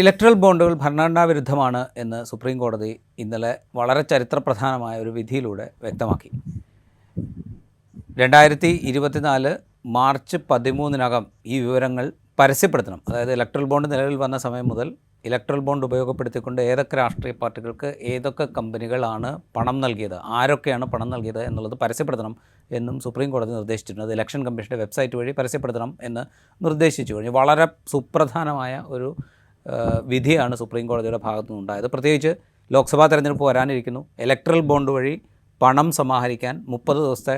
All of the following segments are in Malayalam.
ഇലക്ട്രൽ ബോണ്ടുകൾ ഭരണഘടനാ വിരുദ്ധമാണ് എന്ന് സുപ്രീം കോടതി ഇന്നലെ വളരെ ചരിത്രപ്രധാനമായ ഒരു വിധിയിലൂടെ വ്യക്തമാക്കി. 2024 മാർച്ച് 13 ഈ വിവരങ്ങൾ പരസ്യപ്പെടുത്തണം. അതായത് ഇലക്ട്രൽ ബോണ്ട് നിലവിൽ വന്ന സമയം മുതൽ ഇലക്ട്രൽ ബോണ്ട് ഉപയോഗപ്പെടുത്തിക്കൊണ്ട് ഏതൊക്കെ രാഷ്ട്രീയ പാർട്ടികൾക്ക് ഏതൊക്കെ കമ്പനികളാണ് പണം നൽകിയത്, ആരൊക്കെയാണ് പണം നൽകിയത് എന്നുള്ളത് പരസ്യപ്പെടുത്തണം എന്നും സുപ്രീം കോടതി നിർദ്ദേശിച്ചിട്ടുണ്ട്. ഇലക്ഷൻ കമ്മീഷൻ്റെ വെബ്സൈറ്റ് വഴി പരസ്യപ്പെടുത്തണം എന്ന് നിർദ്ദേശിച്ചു കഴിഞ്ഞു. വളരെ സുപ്രധാനമായ ഒരു വിധിയാണ് സുപ്രീം കോടതിയുടെ ഭാഗത്തു നിന്നുണ്ടായത്. പ്രത്യേകിച്ച് ലോക്സഭാ തെരഞ്ഞെടുപ്പ് വരാനിരിക്കുന്നു. ഇലക്ട്രൽ ബോണ്ട് വഴി പണം സമാഹരിക്കാൻ 30 ദിവസത്തെ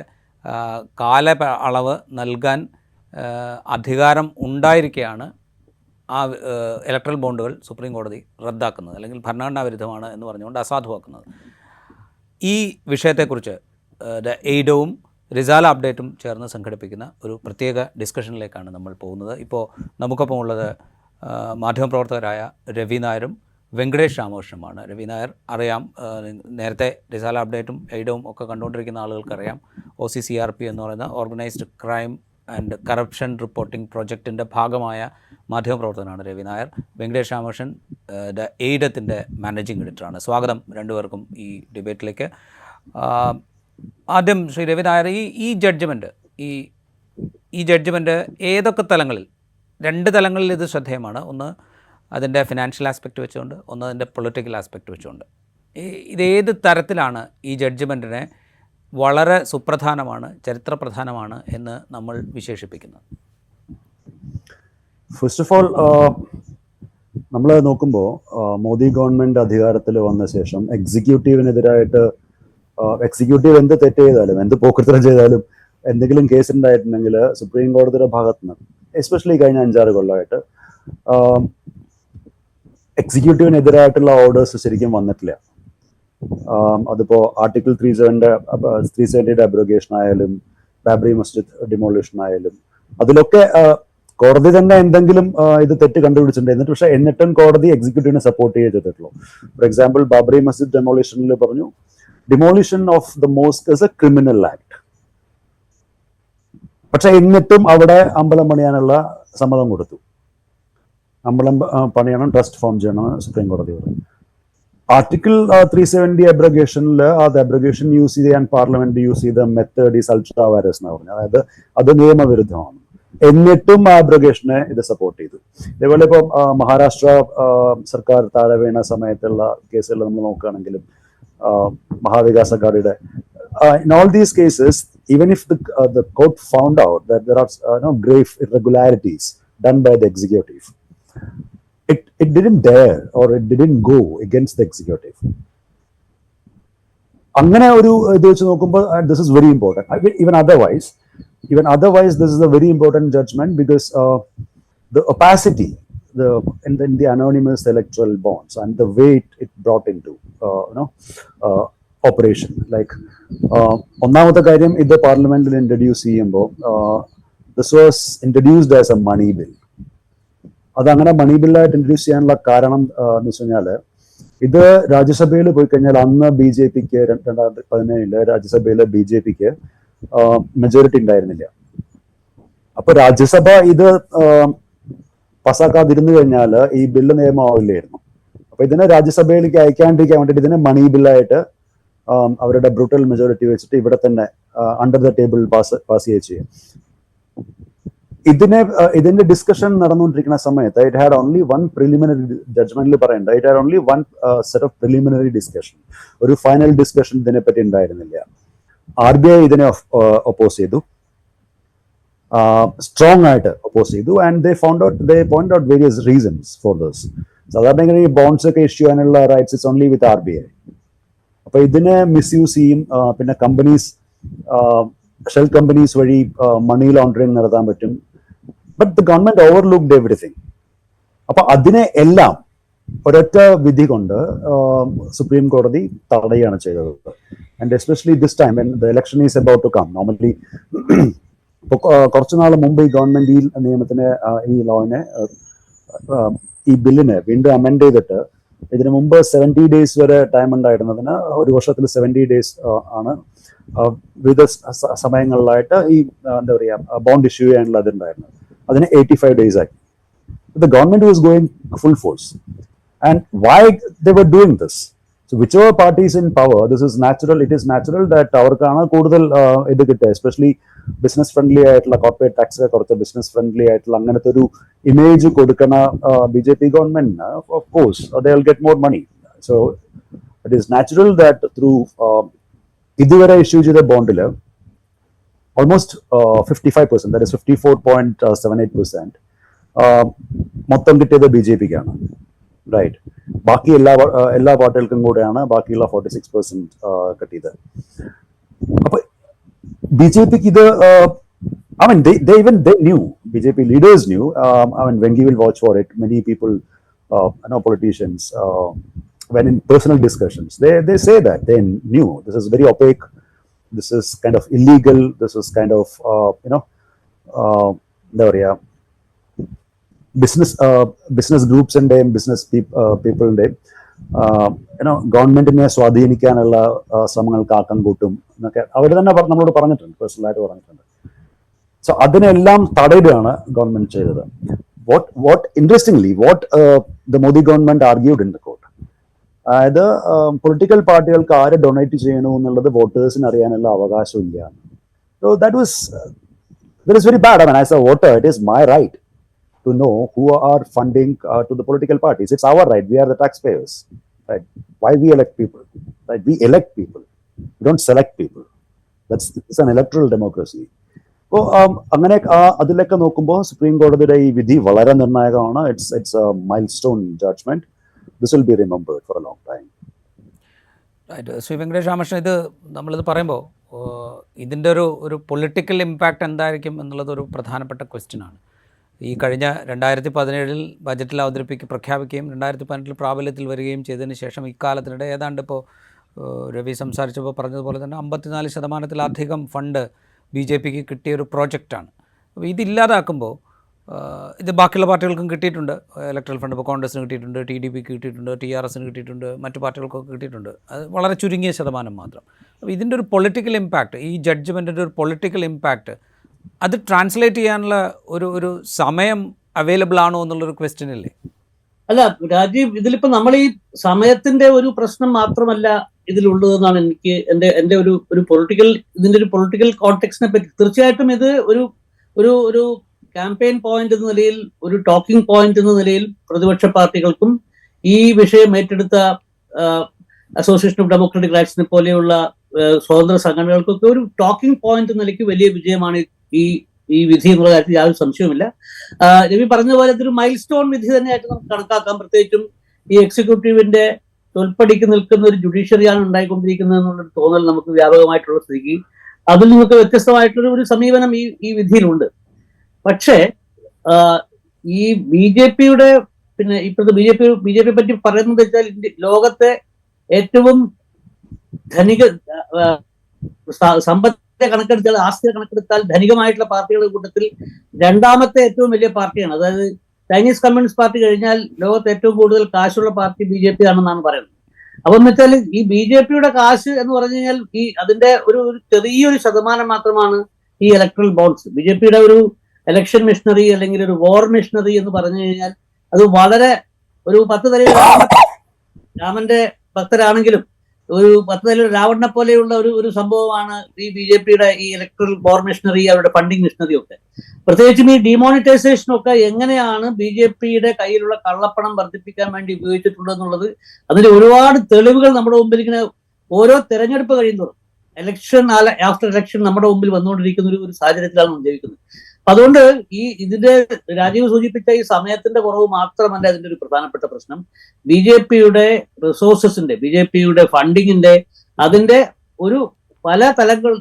കാല അളവ് നൽകാൻ അധികാരം ഉണ്ടായിരിക്കെയാണ് ആ ഇലക്ട്രൽ ബോണ്ടുകൾ സുപ്രീം കോടതി റദ്ദാക്കുന്നത്, അല്ലെങ്കിൽ ഭരണഘടനാ വിരുദ്ധമാണ് എന്ന് പറഞ്ഞുകൊണ്ട് അസാധുവാക്കുന്നത്. ഈ വിഷയത്തെക്കുറിച്ച് എയ്ഡവും റിസാല അപ്ഡേറ്റും ചേർന്ന് സംഘടിപ്പിക്കുന്ന ഒരു പ്രത്യേക ഡിസ്കഷനിലേക്കാണ് നമ്മൾ പോകുന്നത്. ഇപ്പോൾ നമുക്കൊപ്പം ഉള്ളത് മാധ്യമപ്രവർത്തകരായ രവി നായരും വെങ്കടേഷ് രാമകൃഷ്ണനുമാണ്. രവി നായർ അറിയാം, നേരത്തെ റിസാല അപ്ഡേറ്റും എയ്ഡവും ഒക്കെ കണ്ടുകൊണ്ടിരിക്കുന്ന ആളുകൾക്കറിയാം. OCCRP എന്ന് പറയുന്ന organised crime and corruption reporting പ്രോജക്റ്റിൻ്റെ ഭാഗമായ മാധ്യമപ്രവർത്തകനാണ് രവി നായർ. വെങ്കടേഷ് രാമകൃഷ്ണൻ എയ്ഡത്തിൻ്റെ മാനേജിംഗ് എഡിറ്ററാണ്. സ്വാഗതം രണ്ടുപേർക്കും ഈ ഡിബേറ്റിലേക്ക്. ആദ്യം ശ്രീ രവി നായർ, ഈ ജഡ്ജ്മെൻറ്റ് ഏതൊക്കെ തലങ്ങളിൽ, 2 തലങ്ങളിൽ ഇത് ശ്രദ്ധേയമാണ്. ഒന്ന് അതിൻ്റെ ഫിനാൻഷ്യൽ ആസ്പെക്റ്റ് വെച്ചുകൊണ്ട്, ഒന്ന് അതിൻ്റെ പൊളിറ്റിക്കൽ ആസ്പെക്റ്റ് വെച്ചുകൊണ്ട്. ഇതേത് തരത്തിലാണ് ഈ ജഡ്ജ്മെൻറ്റിനെ വളരെ സുപ്രധാനമാണ്, ചരിത്രപ്രധാനമാണ് എന്ന് നമ്മൾ വിശേഷിപ്പിക്കുന്നത്? ഫസ്റ്റ് ഓഫ് ഓൾ, നമ്മൾ നോക്കുമ്പോൾ മോദി ഗവൺമെൻറ് അധികാരത്തിൽ വന്ന ശേഷം എക്സിക്യൂട്ടീവിനെതിരായിട്ട് എക്സിക്യൂട്ടീവ് എന്ത് തെറ്റ് ചെയ്താലും, എന്ത് പോക്കൃത്തരം ചെയ്താലും, എന്തെങ്കിലും കേസ് ഉണ്ടായിട്ടുണ്ടെങ്കിൽ സുപ്രീം കോടതിയുടെ ഭാഗത്ത് നിന്ന്, എസ്പെഷ്യലി കഴിഞ്ഞ 5-6 കൊല്ലമായിട്ട് എക്സിക്യൂട്ടീവിനെതിരായിട്ടുള്ള ഓർഡേഴ്സ് ശരിക്കും വന്നിട്ടില്ല. അതിപ്പോൾ ആർട്ടിക്കിൾ 370 അബ്രോഗേഷൻ ആയാലും, ബാബറി മസ്ജിദ് ഡിമോളിഷൻ ആയാലും, അതിലൊക്കെ കോടതി തന്നെ എന്തെങ്കിലും ഇത് തെറ്റ് കണ്ടുപിടിച്ചിട്ടുണ്ട്. എന്നിട്ടും കോടതി എക്സിക്യൂട്ടീവിനെ സപ്പോർട്ട് ചെയ്തിട്ടുള്ളൂ. ഫോർ എക്സാമ്പിൾ, ബാബറി മസ്ജിദ് ഡെമോളിഷനിൽ പറഞ്ഞു, demolition of the mosque is A criminal act. പക്ഷെ എന്നിട്ടും അവിടെ അമ്പലം പണിയാനുള്ള സമ്മതം കൊടുത്തു. അമ്പലം പണിയണം, ട്രസ്റ്റ് ഫോം ചെയ്യണം സുപ്രീം കോടതി പറഞ്ഞു. ആർട്ടിക്കിൾ 370 അബ്രോഗേഷനിൽ അത് അബ്രോഗേഷൻ യൂസ് ചെയ്യാൻ പാർലമെന്റ് യൂസ് ചെയ്ത മെത്തേഡ് ഈസ് അൾട്രാ വൈറസ് എന്ന് പറഞ്ഞു. അതായത് അത് നിയമവിരുദ്ധമാണ്. എന്നിട്ടും ആ അബ്രോഗേഷനെ ഇത് സപ്പോർട്ട് ചെയ്തു. ഇതേപോലെ ഇപ്പോൾ മഹാരാഷ്ട്ര സർക്കാർ താഴെ വീണ സമയത്തുള്ള കേസുകൾ നമ്മൾ നോക്കുകയാണെങ്കിലും, Maha Vikas അഘാഡിയുടെ, in all these cases, even if the court found out that there are grave irregularities done by the executive, it didn't dare or it didn't go against the executive. അങ്ങനെ ഒരു ഇത് വെച്ച് നോക്കുമ്പോൾ this is very important. Even otherwise this is a very important judgment, because the opacity in the anonymous electoral bonds and the way it brought into operation. Like ഒന്നാമത്തെ കാര്യം, ഇത് പാർലമെന്റിൽ ഇൻട്രൊഡ്യൂസ് ചെയ്യുമ്പോൾ this was introduced as a money bill. അതങ്ങനെ മണി ബില്ലായിട്ട് ഇൻട്രൊഡ്യൂസ് ചെയ്യാനുള്ള കാരണം എന്ന് വെച്ച് കഴിഞ്ഞാൽ, ഇത് രാജ്യസഭയിൽ പോയി കഴിഞ്ഞാൽ അന്ന് BJPക്ക് 2017 രാജ്യസഭയിൽ BJPക്ക് മെജോറിറ്റി ഉണ്ടായിരുന്നില്ല. അപ്പൊ രാജ്യസഭ ഇത് പാസ്സാക്കാതിരുന്നു കഴിഞ്ഞാൽ ഈ ബില്ല് നിയമമാവില്ലായിരുന്നു. അപ്പൊ ഇതിനെ രാജ്യസഭയിലേക്ക് അയക്കാണ്ടിരിക്കാൻ വേണ്ടിയിട്ട് ഇതിനെ മണി ബില്ലായിട്ട് അവരുടെ ബ്രൂട്ടൽ മെജോറിറ്റി വെച്ചിട്ട് ഇവിടെ തന്നെ അണ്ടർ ദ ടേബിൾ പാസ് ചെയ്യും. ഇതിന്റെ ഡിസ്കഷൻ നടന്നുകൊണ്ടിരിക്കുന്ന സമയത്ത് it had only one preliminary ജഡ്ജ്മെന്റിൽ പറയേണ്ട, it had only one set of preliminary discussion. ഒരു ഫൈനൽ ഡിസ്കഷൻ ഇതിനെപ്പറ്റി ഉണ്ടായിരുന്നില്ല. RBI ഇതിനെ ഒപ്പോസ് ചെയ്തു, സ്ട്രോങ് ആയിട്ട് ഒപ്പോസ് ചെയ്തു. And they point out various reasons for this. സാധാരണ ഇങ്ങനെ ഈ ബോണ്ട്സ് ഒക്കെ ഇഷ്യൂ ചെയ്യാനുള്ള rights it's only with RBI. അപ്പൊ ഇതിനെ മിസ്യൂസ് ചെയ്യും. പിന്നെ കമ്പനീസ്, ഷെൽ കമ്പനീസ് വഴി മണി ലോണ്ടറിങ് നടത്താൻ പറ്റും. But the government overlooked everything. അപ്പൊ അതിനെ എല്ലാം ഒരൊറ്റ വിധി കൊണ്ട് സുപ്രീം കോടതി തടയുകയാണ് ചെയ്തത്. And especially this time when the election is about to come. Normally കുറച്ചു നാൾ മുമ്പ് ഈ ഗവൺമെന്റ് ഈ നിയമത്തിനെ, ഈ ലോയിനെ, ഈ ബില്ലിനെ വീണ്ടും അമെൻഡ് ചെയ്തിട്ട് ഇതിനു മുമ്പ് 70 days വരെ ടൈം ഉണ്ടായിരുന്നതിന് 1 വർഷത്തിൽ 70 days ആണ് വിവിധ സമയങ്ങളിലായിട്ട് ഈ എന്താ പറയുക ബോണ്ട് ഇഷ്യൂ ചെയ്യാനുള്ള അതുണ്ടായിരുന്നത്. അതിന് 85 days ആക്കി. The government was going full force. And why they were doing this? So whichever party is in power, this is natural. It is natural that അവർക്കാണ് കൂടുതൽ ഇത് കിട്ടുക, എസ്പെഷ്യലി ബിസിനസ് ഫ്രണ്ട്ലി ആയിട്ടുള്ള കോർപ്പറേറ്റ് ടാക്സ് കുറച്ച് ബിസിനസ് ഫ്രണ്ട്ലി ആയിട്ടുള്ള അങ്ങനത്തെ ഒരു ഇമേജ് കൊടുക്കുന്ന BJP ഗവൺമെന്റിന് of course they will get more money. So it is natural that through ഇതുവരെ ഇഷ്യൂ ചെയ്ത ബോണ്ടിൽ almost 55%, that is 54.78%, മൊത്തം കിട്ടിയത് BJPക്കാണ്, റൈറ്റ്. ബാക്കി എല്ലാ പാർട്ടികൾക്കും കൂടെയാണ് ബാക്കിയുള്ള 46% കിട്ടിയത്. അപ്പൊ BJPക്ക് ഇത് I mean, they knew, BJP leaders knew. I mean, Vengi will watch for it. Many people, politicians, when in personal discussions, they say that they knew this is very opaque. This is kind of illegal. This is kind of, business groups and business people and ഗവൺമെന്റിനെ സ്വാധീനിക്കാനുള്ള ശ്രമങ്ങൾക്ക് ആക്കം കൂട്ടും എന്നൊക്കെ അവർ തന്നെ നമ്മളോട് പറഞ്ഞിട്ടുണ്ട്, പേഴ്സണലായിട്ട് പറഞ്ഞിട്ടുണ്ട്. സോ അതിനെല്ലാം തടയിടുകയാണ് ഗവൺമെന്റ് ചെയ്തത്. What interestingly, what the Modi government argued in the court, അതായത് പൊളിറ്റിക്കൽ പാർട്ടികൾക്ക് ആര് ഡൊണേറ്റ് ചെയ്യണു എന്നുള്ളത് വോട്ടേഴ്സിന് അറിയാനുള്ള അവകാശമില്ല. So that is very bad. I mean, as a voter, it is my right to know who are funding to the political parties. It's our right. We are the taxpayers, right? Why we elect people? Right? We elect people. We don't select people. It's an electoral democracy. അപ്പോൾ അങ്ങനെ അതിലൊക്കെ നോക്കുമ്പോൾ സുപ്രീം കോടതിയുടെ ഈ വിധി വളരെ നിർണായകമാണ്. It's a milestone judgment. This will be remembered for a long time. Right. Shri Venkatesh Ramakrishnan, ഇത് നമ്മളിത് പറയുമ്പോൾ ഇതിൻ്റെ ഒരു പൊളിറ്റിക്കൽ ഇമ്പാക്റ്റ് എന്തായിരിക്കും എന്നുള്ളതൊരു പ്രധാനപ്പെട്ട ക്വസ്റ്റ്യനാണ്. ഈ കഴിഞ്ഞ 2017 ബജറ്റിൽ പ്രഖ്യാപിക്കുകയും 2018 പ്രാബല്യത്തിൽ വരികയും ചെയ്തതിന് ശേഷം ഇക്കാലത്തിനിടെ ഏതാണ്ട് ഇപ്പോൾ രവി സംസാരിച്ചപ്പോൾ പറഞ്ഞതുപോലെ തന്നെ 54%-ലധികം ഫണ്ട് BJPക്ക് കിട്ടിയൊരു പ്രോജക്റ്റാണ്. അപ്പോൾ ഇതില്ലാതാക്കുമ്പോൾ ഇത് ബാക്കിയുള്ള പാർട്ടികൾക്കും കിട്ടിയിട്ടുണ്ട്. ഇലക്ട്രൽ ഫണ്ട് ഇപ്പോൾ കോൺഗ്രസിന് കിട്ടിയിട്ടുണ്ട്, TDPക്ക് കിട്ടിയിട്ടുണ്ട്, TRSന് കിട്ടിയിട്ടുണ്ട്, മറ്റു പാർട്ടികൾക്കൊക്കെ കിട്ടിയിട്ടുണ്ട്. അത് വളരെ ചുരുങ്ങിയ ശതമാനം മാത്രം. അപ്പോൾ ഇതിൻ്റെ ഒരു പൊളിറ്റിക്കൽ ഇമ്പാക്റ്റ്, ഈ ജഡ്ജ്മെൻറ്റിൻ്റെ ഒരു പൊളിറ്റിക്കൽ ഇമ്പാക്റ്റ്, അത് ട്രാൻസ്ലേറ്റ് ചെയ്യാനുള്ള ഒരു സമയം അവൈലബിൾ ആണോ എന്നുള്ളൊരു ക്വസ്റ്റ്യൻ ഇല്ലേ? അല്ല രാജീവ്, ഇതിലിപ്പോൾ നമ്മൾ ഈ സമയത്തിന്റെ ഒരു പ്രശ്നം മാത്രമല്ല ഇതിലുള്ളതെന്നാണ് എനിക്ക് എൻ്റെ ഒരു പൊളിറ്റിക്കൽ, ഇതിന്റെ ഒരു പൊളിറ്റിക്കൽ കോണ്ടെക്സ്റ്റിനെ പറ്റി തീർച്ചയായിട്ടും ഇത് ഒരു ക്യാമ്പയിൻ പോയിന്റ് എന്ന നിലയിൽ, ഒരു ടോക്കിംഗ് പോയിന്റ് എന്ന നിലയിൽ പ്രതിപക്ഷ പാർട്ടികൾക്കും ഈ വിഷയം ഏറ്റെടുത്ത അസോസിയേഷൻ ഓഫ് ഡെമോക്രാറ്റിക് റൈറ്റ്സിനെ പോലെയുള്ള സ്വതന്ത്ര സംഘടനകൾക്കൊക്കെ ഒരു ടോക്കിംഗ് പോയിന്റ് എന്ന നിലയ്ക്ക് വലിയ വിജയമാണ് ഈ വിധി എന്നുള്ള കാര്യത്തിൽ യാതൊരു സംശയവുമില്ല. രവി പറഞ്ഞ പോലെ ഇതൊരു മൈൽ സ്റ്റോൺ വിധി തന്നെയായിട്ട് നമുക്ക് കണക്കാക്കാം. പ്രത്യേകിച്ചും ഈ എക്സിക്യൂട്ടീവിന്റെ തോൽപ്പടിക്ക് നിൽക്കുന്ന ഒരു ജുഡീഷ്യറിയാണ് ഉണ്ടായിക്കൊണ്ടിരിക്കുന്നത് എന്നുള്ളൊരു തോന്നൽ നമുക്ക് വ്യാപകമായിട്ടുള്ള സ്ഥിതിക്ക് അതിൽ നിന്നൊക്കെ വ്യത്യസ്തമായിട്ടുള്ള ഒരു സമീപനം ഈ വിധിയിലുണ്ട്. പക്ഷേ ഈ BJPയുടെ പിന്നെ ഇപ്പോഴത്തെ BJP പറ്റി പറയുന്നത് വെച്ചാൽ ലോകത്തെ ഏറ്റവും ധനിക സമ്പത്തെ കണക്കെടുത്താൽ, ആസ്തിയെ കണക്കെടുത്താൽ ധനികമായിട്ടുള്ള പാർട്ടികളുടെ കൂട്ടത്തിൽ രണ്ടാമത്തെ ഏറ്റവും വലിയ പാർട്ടിയാണ്. അതായത് ചൈനീസ് കമ്മ്യൂണിസ്റ്റ് പാർട്ടി കഴിഞ്ഞാൽ ലോകത്ത് ഏറ്റവും കൂടുതൽ കാശുള്ള പാർട്ടി BJP ആണെന്നാണ് പറയുന്നത്. അപ്പൊ എന്ന് വെച്ചാൽ ഈ BJPയുടെ കാശ് എന്ന് പറഞ്ഞു കഴിഞ്ഞാൽ അതിന്റെ ഒരു ചെറിയൊരു ശതമാനം മാത്രമാണ് ഈ ഇലക്ട്രൽ ബോണ്ട്സ്. BJPയുടെ ഒരു ഇലക്ഷൻ മിഷണറി അല്ലെങ്കിൽ ഒരു വാർ മിഷണറി എന്ന് പറഞ്ഞു കഴിഞ്ഞാൽ അത് വളരെ ഒരു 10 തലയിൽ രാമന്റെ ഭക്തരാണെങ്കിലും ഒരു 10 തലയിൽ രാവണനെ പോലെയുള്ള ഒരു സംഭവമാണ് ഈ BJPയുടെ ഈ ഇലക്ട്രൽ വാർ മിഷണറി, അവരുടെ ഫണ്ടിങ് മിഷണറി ഒക്കെ. പ്രത്യേകിച്ചും ഈ ഡിമോണിറ്റൈസേഷൻ ഒക്കെ എങ്ങനെയാണ് BJPയുടെ കയ്യിലുള്ള കള്ളപ്പണം വർദ്ധിപ്പിക്കാൻ വേണ്ടി ഉപയോഗിച്ചിട്ടുണ്ടെന്നുള്ളത് അതിന്റെ ഒരുപാട് തെളിവുകൾ നമ്മുടെ മുമ്പിൽ ഇങ്ങനെ ഓരോ തെരഞ്ഞെടുപ്പ് കഴിയുന്നതും ഇലക്ഷൻ ആഫ്റ്റർ ഇലക്ഷൻ നമ്മുടെ മുമ്പിൽ വന്നുകൊണ്ടിരിക്കുന്ന ഒരു സാഹചര്യത്തിലാണ് നമ്മൾ ജീവിക്കുന്നത്. അതുകൊണ്ട് ഇതിന്റെ രാജീവ് സൂചിപ്പിച്ച ഈ സമയത്തിന്റെ കുറവ് മാത്രമല്ല അതിന്റെ ഒരു പ്രധാനപ്പെട്ട പ്രശ്നം. BJPയുടെ റിസോഴ്സസിന്റെ, BJPയുടെ ഫണ്ടിങ്ങിന്റെ, അതിന്റെ ഒരു പല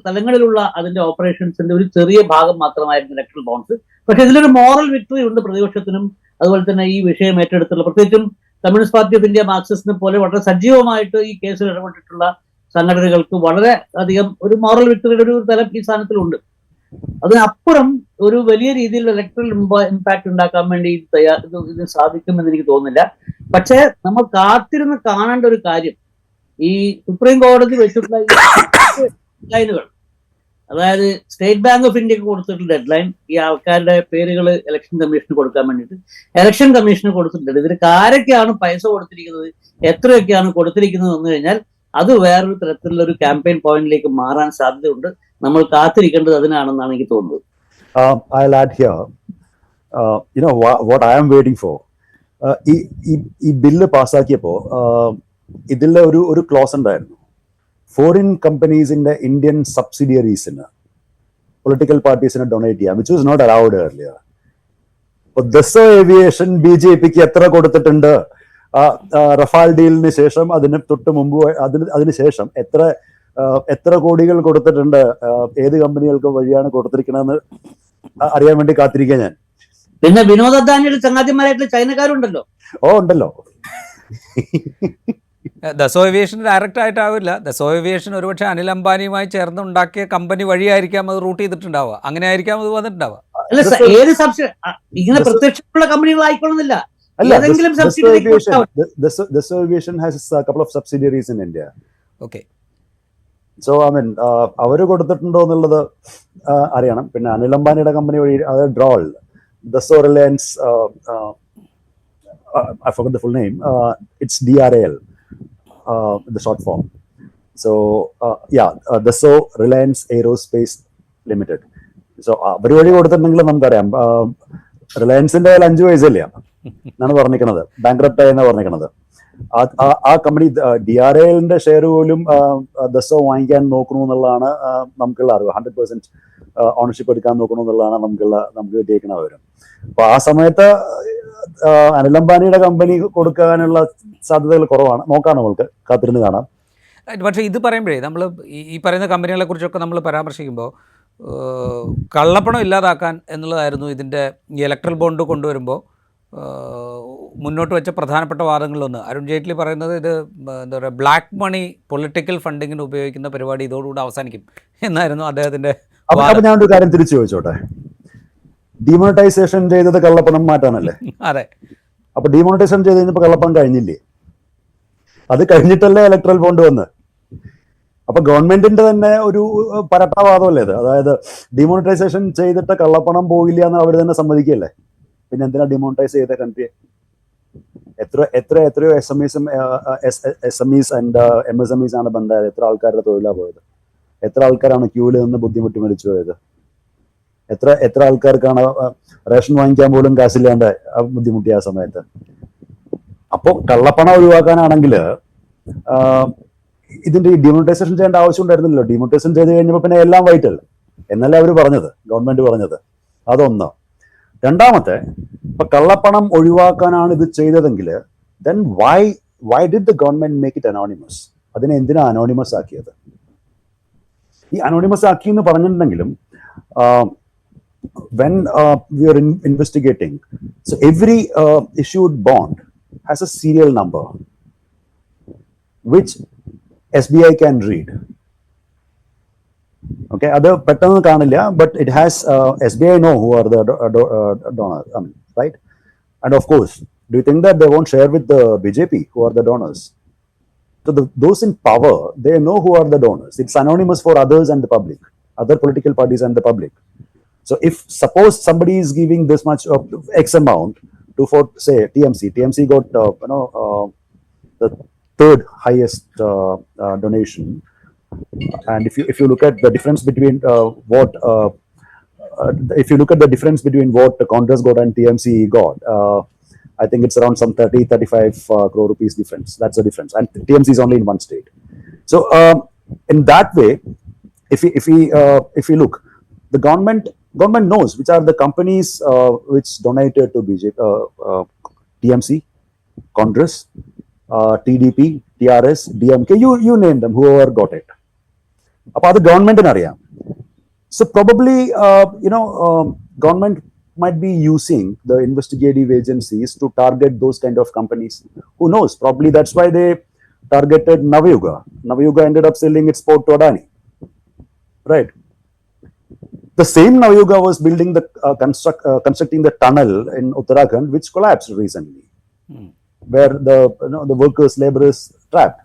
തലങ്ങളിലുള്ള അതിന്റെ ഓപ്പറേഷൻസിന്റെ ഒരു ചെറിയ ഭാഗം മാത്രമായിരുന്നു ഇലക്ട്രൽ ബോണ്ട്സ്. പക്ഷെ ഇതിലൊരു മോറൽ വിക്ടറി ഉണ്ട് പ്രതിപക്ഷത്തിനും. അതുപോലെ തന്നെ ഈ വിഷയം ഏറ്റെടുത്തുള്ള പ്രത്യേകിച്ചും കമ്മ്യൂണിസ്റ്റ് പാർട്ടി ഓഫ് ഇന്ത്യ, മാർക്സിസ്റ്റിനെ പോലെ വളരെ സജീവമായിട്ട് ഈ കേസിൽ ഇടപെട്ടിട്ടുള്ള സംഘടനകൾക്ക് വളരെ അധികം ഒരു മോറൽ വിക്ടറിയുടെ ഒരു തലം ഈ സ്ഥാനത്തിലുണ്ട്. അതിനപ്പുറം ഒരു വലിയ രീതിയിൽ ഇലക്ട്രൽ ഇമ്പാക്ട് ഉണ്ടാക്കാൻ വേണ്ടി ഇത് സാധിക്കുമെന്ന് എനിക്ക് തോന്നുന്നില്ല. പക്ഷെ നമ്മൾ കാത്തിരുന്ന് കാണേണ്ട ഒരു കാര്യം, ഈ സുപ്രീം കോടതി വെച്ചിട്ടുള്ള ലൈനുകൾ അതായത് സ്റ്റേറ്റ് ബാങ്ക് ഓഫ് ഇന്ത്യക്ക് കൊടുത്തിട്ടുള്ള ഡെഡ് ഈ ആൾക്കാരുടെ പേരുകൾ ഇലക്ഷൻ കമ്മീഷന് കൊടുക്കാൻ വേണ്ടിയിട്ട് ഇലക്ഷൻ കമ്മീഷന് കൊടുത്തിട്ടുണ്ട്. ഇവർക്ക് ആരൊക്കെയാണ് പൈസ കൊടുത്തിരിക്കുന്നത്, എത്രയൊക്കെയാണ് കൊടുത്തിരിക്കുന്നത് എന്ന് കഴിഞ്ഞാൽ അത് വേറൊരു തരത്തിലുള്ള ഒരു ക്യാമ്പയിൻ പോയിന്റിലേക്ക് മാറാൻ സാധ്യതയുണ്ട്. നമ്മൾ കാത്തിരിക്കേണ്ടത് അതിനാണെന്നാണ് എനിക്ക് തോന്നുന്നത്. I'll add here, what I am waiting for. ഈ ബില്ല് പാസ്സാക്കിയപ്പോൾ ഇതിൽ ഒരു ക്ലോസ് ഉണ്ടായിരുന്നു. ഫോറിൻ കമ്പനീസിന്റെ ഇന്ത്യൻ സബ്സിഡിയറീസിന് പൊളിറ്റിക്കൽ പാർട്ടീസിന് ഡൊണേറ്റ് ചെയ്യാം, which was not allowed earlier. Dassault Aviation BJPക്ക് എത്ര കൊടുത്തിട്ടുണ്ട് റഫാൽ ഡീലിന് ശേഷം, അതിന് തൊട്ട് മുമ്പ്, അതിന് ശേഷം എത്ര കോടികൾ കൊടുത്തിട്ടുണ്ട്, ഏത് കമ്പനികൾക്ക് വഴിയാണ് കൊടുത്തിരിക്കണമെന്ന് അറിയാൻ വേണ്ടി കാത്തിരിക്കുക ഞാൻ. പിന്നെ വിനോദ് അദാനിയുടെ ചങ്ങാതിമാരായിട്ടുള്ള ചൈനക്കാരുണ്ടല്ലോ. ഉണ്ടല്ലോ. ദസോ ഏവിയേഷൻ ഡയറക്റ്റ് ആയിട്ടാവില്ല. ദസോ ഏവിയേഷൻ ഒരുപക്ഷെ അനിൽ അംബാനിയുമായി ചേർന്ന് ഉണ്ടാക്കിയ കമ്പനി വഴിയായിരിക്കാം അത് റൂട്ട് ചെയ്തിട്ടുണ്ടാവുക. അങ്ങനെ ആയിരിക്കാം അത് വന്നിട്ടുണ്ടാവുക. അല്ല, ഏത് സബ്സിഡി ഇങ്ങനെ പ്രത്യക്ഷമുള്ള കമ്പനികൾ ആയിക്കൊള്ളുന്നില്ല. Dassault Aviation has a couple of subsidiaries in India. Okay. So അവര് കൊടുത്തിട്ടുണ്ടോ എന്നുള്ളത് അറിയണം. പിന്നെ അനിൽ അംബാനിയുടെ കമ്പനി വഴി അത് ഡ്രോൾ Dassault Reliance, I forgot the full name. It's DRAL, the short form. So Dassault Reliance Aerospace Limited. So അവര് വഴി കൊടുത്തിട്ടുണ്ടെങ്കിൽ നമുക്കറിയാം. റിലയൻസിന്റെ 5 പൈസയില്ല എന്നാണ് പറഞ്ഞിരിക്കുന്നത്, ബാങ്ക്രപ്റ്റ് ആയെന്നാണ് പറഞ്ഞിരിക്കുന്നത്. ആ കമ്പനി DRAലിന്റെ ഷെയർ പോലും ദസോ വാങ്ങിക്കാൻ നോക്കണു എന്നുള്ളതാണ് നമുക്കുള്ള അറിവ്. 100% ഓണർഷിപ്പ് എടുക്കാൻ നോക്കണു എന്നുള്ളതാണ് നമുക്ക് കിട്ടിയേക്കുന്ന വിവരം. അപ്പൊ ആ സമയത്ത് അനിൽ അംബാനിയുടെ കമ്പനി കൊടുക്കാനുള്ള സാധ്യതകൾ കുറവാണ്. നോക്കാം, നമ്മൾക്ക് കാത്തിരുന്ന് കാണാം. പക്ഷേ ഇത് പറയുമ്പോഴേ നമ്മൾ ഈ പറയുന്ന കമ്പനികളെ കുറിച്ചൊക്കെ നമ്മൾ പരാമർശിക്കുമ്പോൾ കള്ളപ്പണം ഇല്ലാതാക്കാൻ എന്നുള്ളതായിരുന്നു ഇതിൻ്റെ ഇലക്ട്രൽ ബോണ്ട് കൊണ്ടുവരുമ്പോൾ മുന്നോട്ട് വെച്ച പ്രധാനപ്പെട്ട വാദങ്ങളിലൊന്ന്. അരുൺ ജെയ്റ്റ്ലി പറയുന്നത് ഇത് എന്താ പറയുക, ബ്ലാക്ക് മണി പൊളിറ്റിക്കൽ ഫണ്ടിങ്ങിന് ഉപയോഗിക്കുന്ന പരിപാടി ഇതോടുകൂടി അവസാനിക്കും എന്നായിരുന്നു അദ്ദേഹത്തിൻ്റെ. അപ്പൊ ഞാനൊരു കാര്യം തിരിച്ചു ചോദിച്ചോട്ടെ, ഡിമോണിറ്റൈസേഷൻ ചെയ്തത് കള്ളപ്പണം മാറ്റാനല്ലേ? അതെ. അപ്പൊ ഡിമോണിറ്റൈസേഷൻ ചെയ്ത് കഴിഞ്ഞപ്പോൾ കള്ളപ്പണം കഴിഞ്ഞില്ലേ? അത് കഴിഞ്ഞിട്ടല്ലേ ഇലക്ട്രൽ ബോണ്ട് വന്ന്. അപ്പൊ ഗവൺമെന്റിന്റെ തന്നെ ഒരു പരട്ടവാദമല്ലേ ഇത്? അതായത് ഡിമോണിറ്റൈസേഷൻ ചെയ്തിട്ട് കള്ളപ്പണം പോകില്ല എന്ന് അവർ തന്നെ സമ്മതിക്കല്ലേ? പിന്നെ എന്തിനാ ഡിമോണിറ്റൈസ് ചെയ്ത കൺട്രിയെ? എത്രയോ SMEs ആൻഡ് MSMEs ആണ് ബന്ധമായത്. എത്ര ആൾക്കാരുടെ തൊഴിലാണ് പോയത്? എത്ര ആൾക്കാരാണ് ക്യൂവിൽ നിന്ന് ബുദ്ധിമുട്ടി മരിച്ചു പോയത്? എത്ര ആൾക്കാർക്കാണ് റേഷൻ വാങ്ങിക്കാൻ പോലും കാശില്ലാണ്ട് ബുദ്ധിമുട്ടിയ ആ സമയത്ത്? അപ്പോ കള്ളപ്പണം ഒഴിവാക്കാനാണെങ്കിൽ ഇതിന്റെ ഡിമോണിറ്റൈസേഷൻ ചെയ്യേണ്ട ആവശ്യം ഉണ്ടായിരുന്നില്ലല്ലോ. ഡിമോണിറ്റൈസേഷൻ ചെയ്ത് കഴിഞ്ഞപ്പോൾ പിന്നെ എല്ലാം വൈറ്റൽ എന്നല്ലേ അവർ പറഞ്ഞത്, ഗവൺമെന്റ് പറഞ്ഞത്. അതൊന്ന്. രണ്ടാമത്തെ, ഇപ്പൊ കള്ളപ്പണം ഒഴിവാക്കാനാണ് ഇത് ചെയ്തതെങ്കിൽ then why did the government make it anonymous? അതിനെ എന്തിനാ അനോണിമസ് ആക്കിയത്? ഈ അനോണിമസ് ആക്കി എന്ന് പറഞ്ഞിട്ടുണ്ടെങ്കിലും when we are investigating, so every issued bond has a serial number which SBI can read. Okay, other പെട്ടെന്ന് കാണില്ല, but it has SBI know who are the donors, right? And of course, do you think that they won't share with the BJP who are the donors? So those in power, they know who are the donors. It's anonymous for others and the public, other political parties and the public. So if suppose somebody is giving this much of X amount to, for say TMC got the third highest donation, and if you look at the difference between what Congress got and TMC got, I think it's around some 30-35 crore rupees difference. That's the difference, and TMC is only in one state. So in that way, if we look, the government knows which are the companies which donated to BJP, TMC, Congress, TDP, TRS, DMK, you name them, whoever got it. Appa adu government nu ariyam. So probably government might be using the investigative agencies to target those kind of companies. Who knows? Probably that's why they targeted Navayuga. Navayuga ended up selling its port to Adani, right? The same Navayuga was building constructing the tunnel in Uttarakhand, which collapsed recently, where the workers, laborers trapped,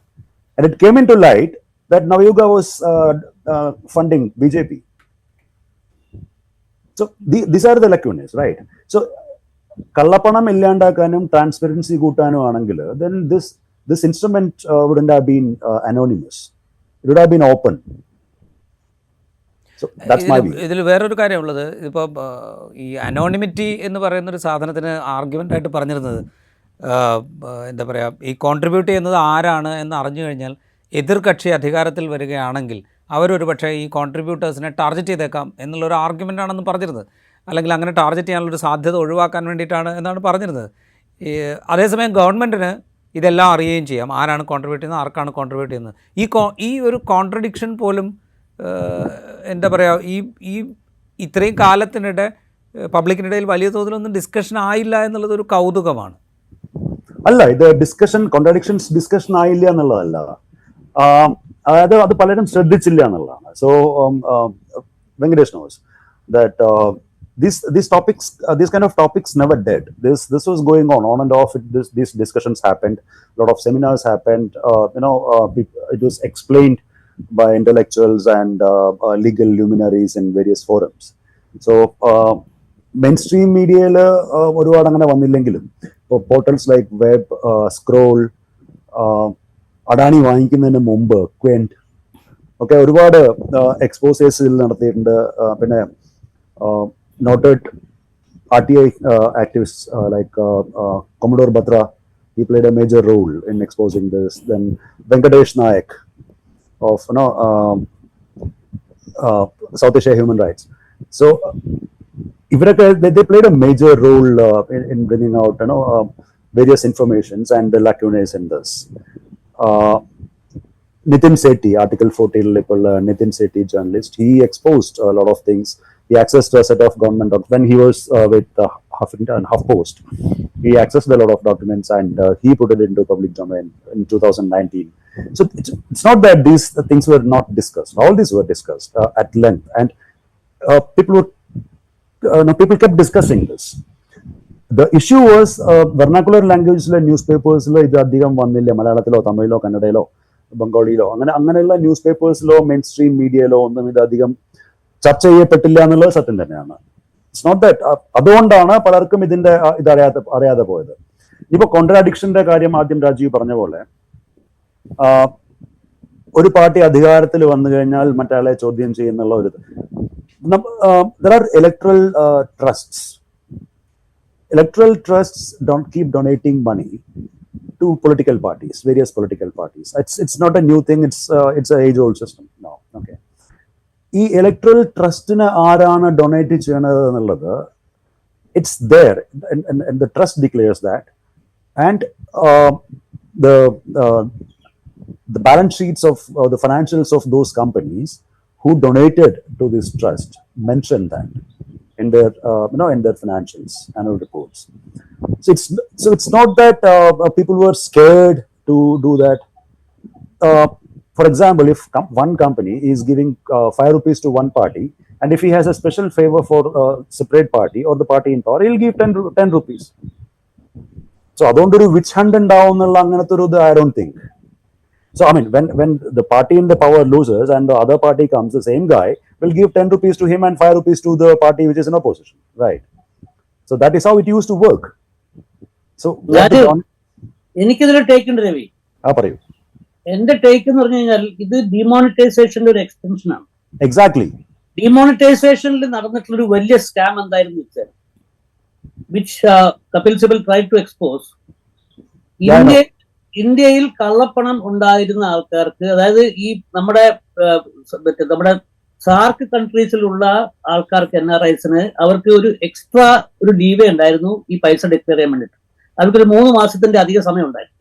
and it came into light that Navayuga was funding BJP So these are the lacunae, right? So കള്ളപ്പണം ഇല്ലാണ്ടാക്കാനും ട്രാൻസ്പെറൻസി കൂട്ടാനും ആണെങ്കിൽ then this instrument wouldn't have been anonymous. It would have been open. So that's my view. ഇതിൽ വേറൊരു കാര്യമുള്ളത്, ഇപ്പോൾ ഈ അനോണിമിറ്റി എന്ന് പറയുന്നൊരു സാധനത്തിന് ആർഗ്യുമെൻ്റായിട്ട് പറഞ്ഞിരുന്നത് എന്താ പറയുക, ഈ കോൺട്രിബ്യൂട്ട് ചെയ്യുന്നത് ആരാണ് എന്ന് അറിഞ്ഞു കഴിഞ്ഞാൽ എതിർകക്ഷി അധികാരത്തിൽ വരികയാണെങ്കിൽ അവരൊരു പക്ഷേ ഈ കോൺട്രിബ്യൂട്ടേഴ്സിനെ ടാർഗറ്റ് ചെയ്തേക്കാം എന്നുള്ളൊരു ആർഗ്യുമെൻ്റാണെന്ന് പറഞ്ഞിരുന്നത്. അല്ലെങ്കിൽ അങ്ങനെ ടാർഗറ്റ് ചെയ്യാനുള്ളൊരു സാധ്യത ഒഴിവാക്കാൻ വേണ്ടിയിട്ടാണ് എന്നാണ് പറഞ്ഞിരുന്നത്. അതേസമയം ഗവൺമെൻറ്റിന് ഇതെല്ലാം അറിയുകയും ചെയ്യാം, ആരാണ് കോൺട്രിബ്യൂട്ട് ചെയ്യുന്നത്, ആർക്കാണ് കോൺട്രിബ്യൂട്ട് ചെയ്യുന്നത്. ഈ ഒരു കോൺട്രഡിക്ഷൻ പോലും എന്താ പറയുക, ഈ ഇത്രയും കാലത്തിനിടെ പബ്ലിക്കിനിടയിൽ വലിയ തോതിലൊന്നും ഡിസ്കഷൻ ആയില്ല എന്നുള്ളത് ഒരു കൗതുകമാണ്. അല്ല, ഇത് കോൺട്രഡിക്ഷൻസ് ഡിസ്കഷൻ ആയില്ല എന്നുള്ളതല്ല, അതായത് അത് പലരും ശ്രദ്ധിച്ചില്ല എന്നുള്ളതാണ്. So Venkatesh knows that these topics, these kind of topics never dead. This was going on and off. These discussions happened. A lot of seminars happened. It was explained by intellectuals and legal luminaries in various forums. So mainstream media ഒരുപാട് അങ്ങനെ വന്നില്ലെങ്കിലും portals like web, scroll, Adani വാങ്ങിക്കുന്നതിന് മുമ്പ് ക്വെന്റ് ഒക്കെ ഒരുപാട് എക്സ്പോസേഴ്സിൽ നടത്തിയിട്ടുണ്ട്. പിന്നെ noted RTI activists like Commodore Batra, he played a major role in exposing this. Then Venkatesh Nayak of South Asia Human Rights. So they played a major role in bringing out various informations and the lacunae in this. Nitin Sethi, Article 14 Nitin Sethi, journalist, he exposed a lot of things. He accessed a set of government documents. When he was with HuffPost, he accessed a lot of documents and he put it into public domain in 2019. So it's not that these things were not discussed. All these were discussed at length, and people kept discussing this. The issue was vernacular language newspapers ഇത് അധികം വന്നില്ല. മലയാളത്തിലോ തമിഴിലോ കന്നഡയിലോ ബംഗാളിയിലോ അങ്ങനെയുള്ള ന്യൂസ്പേപ്പേഴ്സിലോ മെയിൻ സ്ട്രീം മീഡിയയിലോ ഒന്നും ഇത് അധികം ചർച്ച ചെയ്യപ്പെട്ടില്ല എന്നുള്ളത് സത്യം തന്നെയാണ്. ഇറ്റ്സ് നോട്ട് ദാറ്റ്, അതുകൊണ്ടാണ് പലർക്കും ഇതിന്റെ ഇത് അറിയാതെ പോയത്. ഇപ്പൊ കോൺട്രാഡിക്ഷന്റെ കാര്യം ആദ്യം രാജീവ് പറഞ്ഞ പോലെ, ഒരു പാർട്ടി അധികാരത്തിൽ വന്നു കഴിഞ്ഞാൽ മറ്റയാളെ ചോദ്യം ചെയ്യുന്നുള്ള ഒരു there are electoral trusts. Electoral trusts don't keep donating money to political parties, various political parties. It's not a new thing. It's a age old system now. Okay. ഈ ഇലക്ട്രൽ ട്രസ്റ്റിന് ആരാണ് ഡൊണേറ്റ് ചെയ്യണത് എന്നുള്ളത്, it's there and the trust declares that, and the balance sheets of the financials of those companies who donated to this trust mention that in their in their financials, annual reports. So it's not that people were scared to do that. For example, if one company is giving 5 rupees to one party, and if he has a special favor for a separate party or the party in power, he'll give 10 rupees. So adondoru witch hunt undavunnulla anganathe oru I don't think. So I mean, when the party in the power loses and the other party comes, the same guy will give 10 rupees to him and 5 rupees to the party which is in opposition, right? So that is how it used to work. So എനിക്കിതിൽ ടേക്ക് ഉണ്ട് രവി. പറയൂ. എന്റെ ടേക്ക് എന്ന് പറഞ്ഞു കഴിഞ്ഞാൽ ഇത് ഡിമോണിറ്റൈസേഷന്റെ ഒരു എക്സ്റ്റൻഷൻ ആണ്. എക്സാക്ട്ലി. ഡിമോണിറ്റൈസേഷനിൽ നടന്നിട്ടുള്ള ഒരു വലിയ സ്കാം എന്തായിരുന്നു വെച്ചാൽ, which Kapil Sibal try to expose, ഇന്ത്യയിൽ കള്ളപ്പണം ഉണ്ടായിരുന്ന ആൾക്കാർക്ക്, അതായത് ഈ നമ്മുടെ സാർക്ക് കൺട്രീസിലുള്ള ആൾക്കാർക്ക്, NRIസിന്, അവർക്ക് ഒരു എക്സ്ട്രാ ഒരു ലീവേ ഉണ്ടായിരുന്നു ഈ പൈസ ഡിക്ലെയർ ചെയ്യാൻ വേണ്ടിയിട്ട്. അവർക്കൊരു 3 മാസത്തിന്റെ അധിക സമയം ഉണ്ടായിരുന്നു.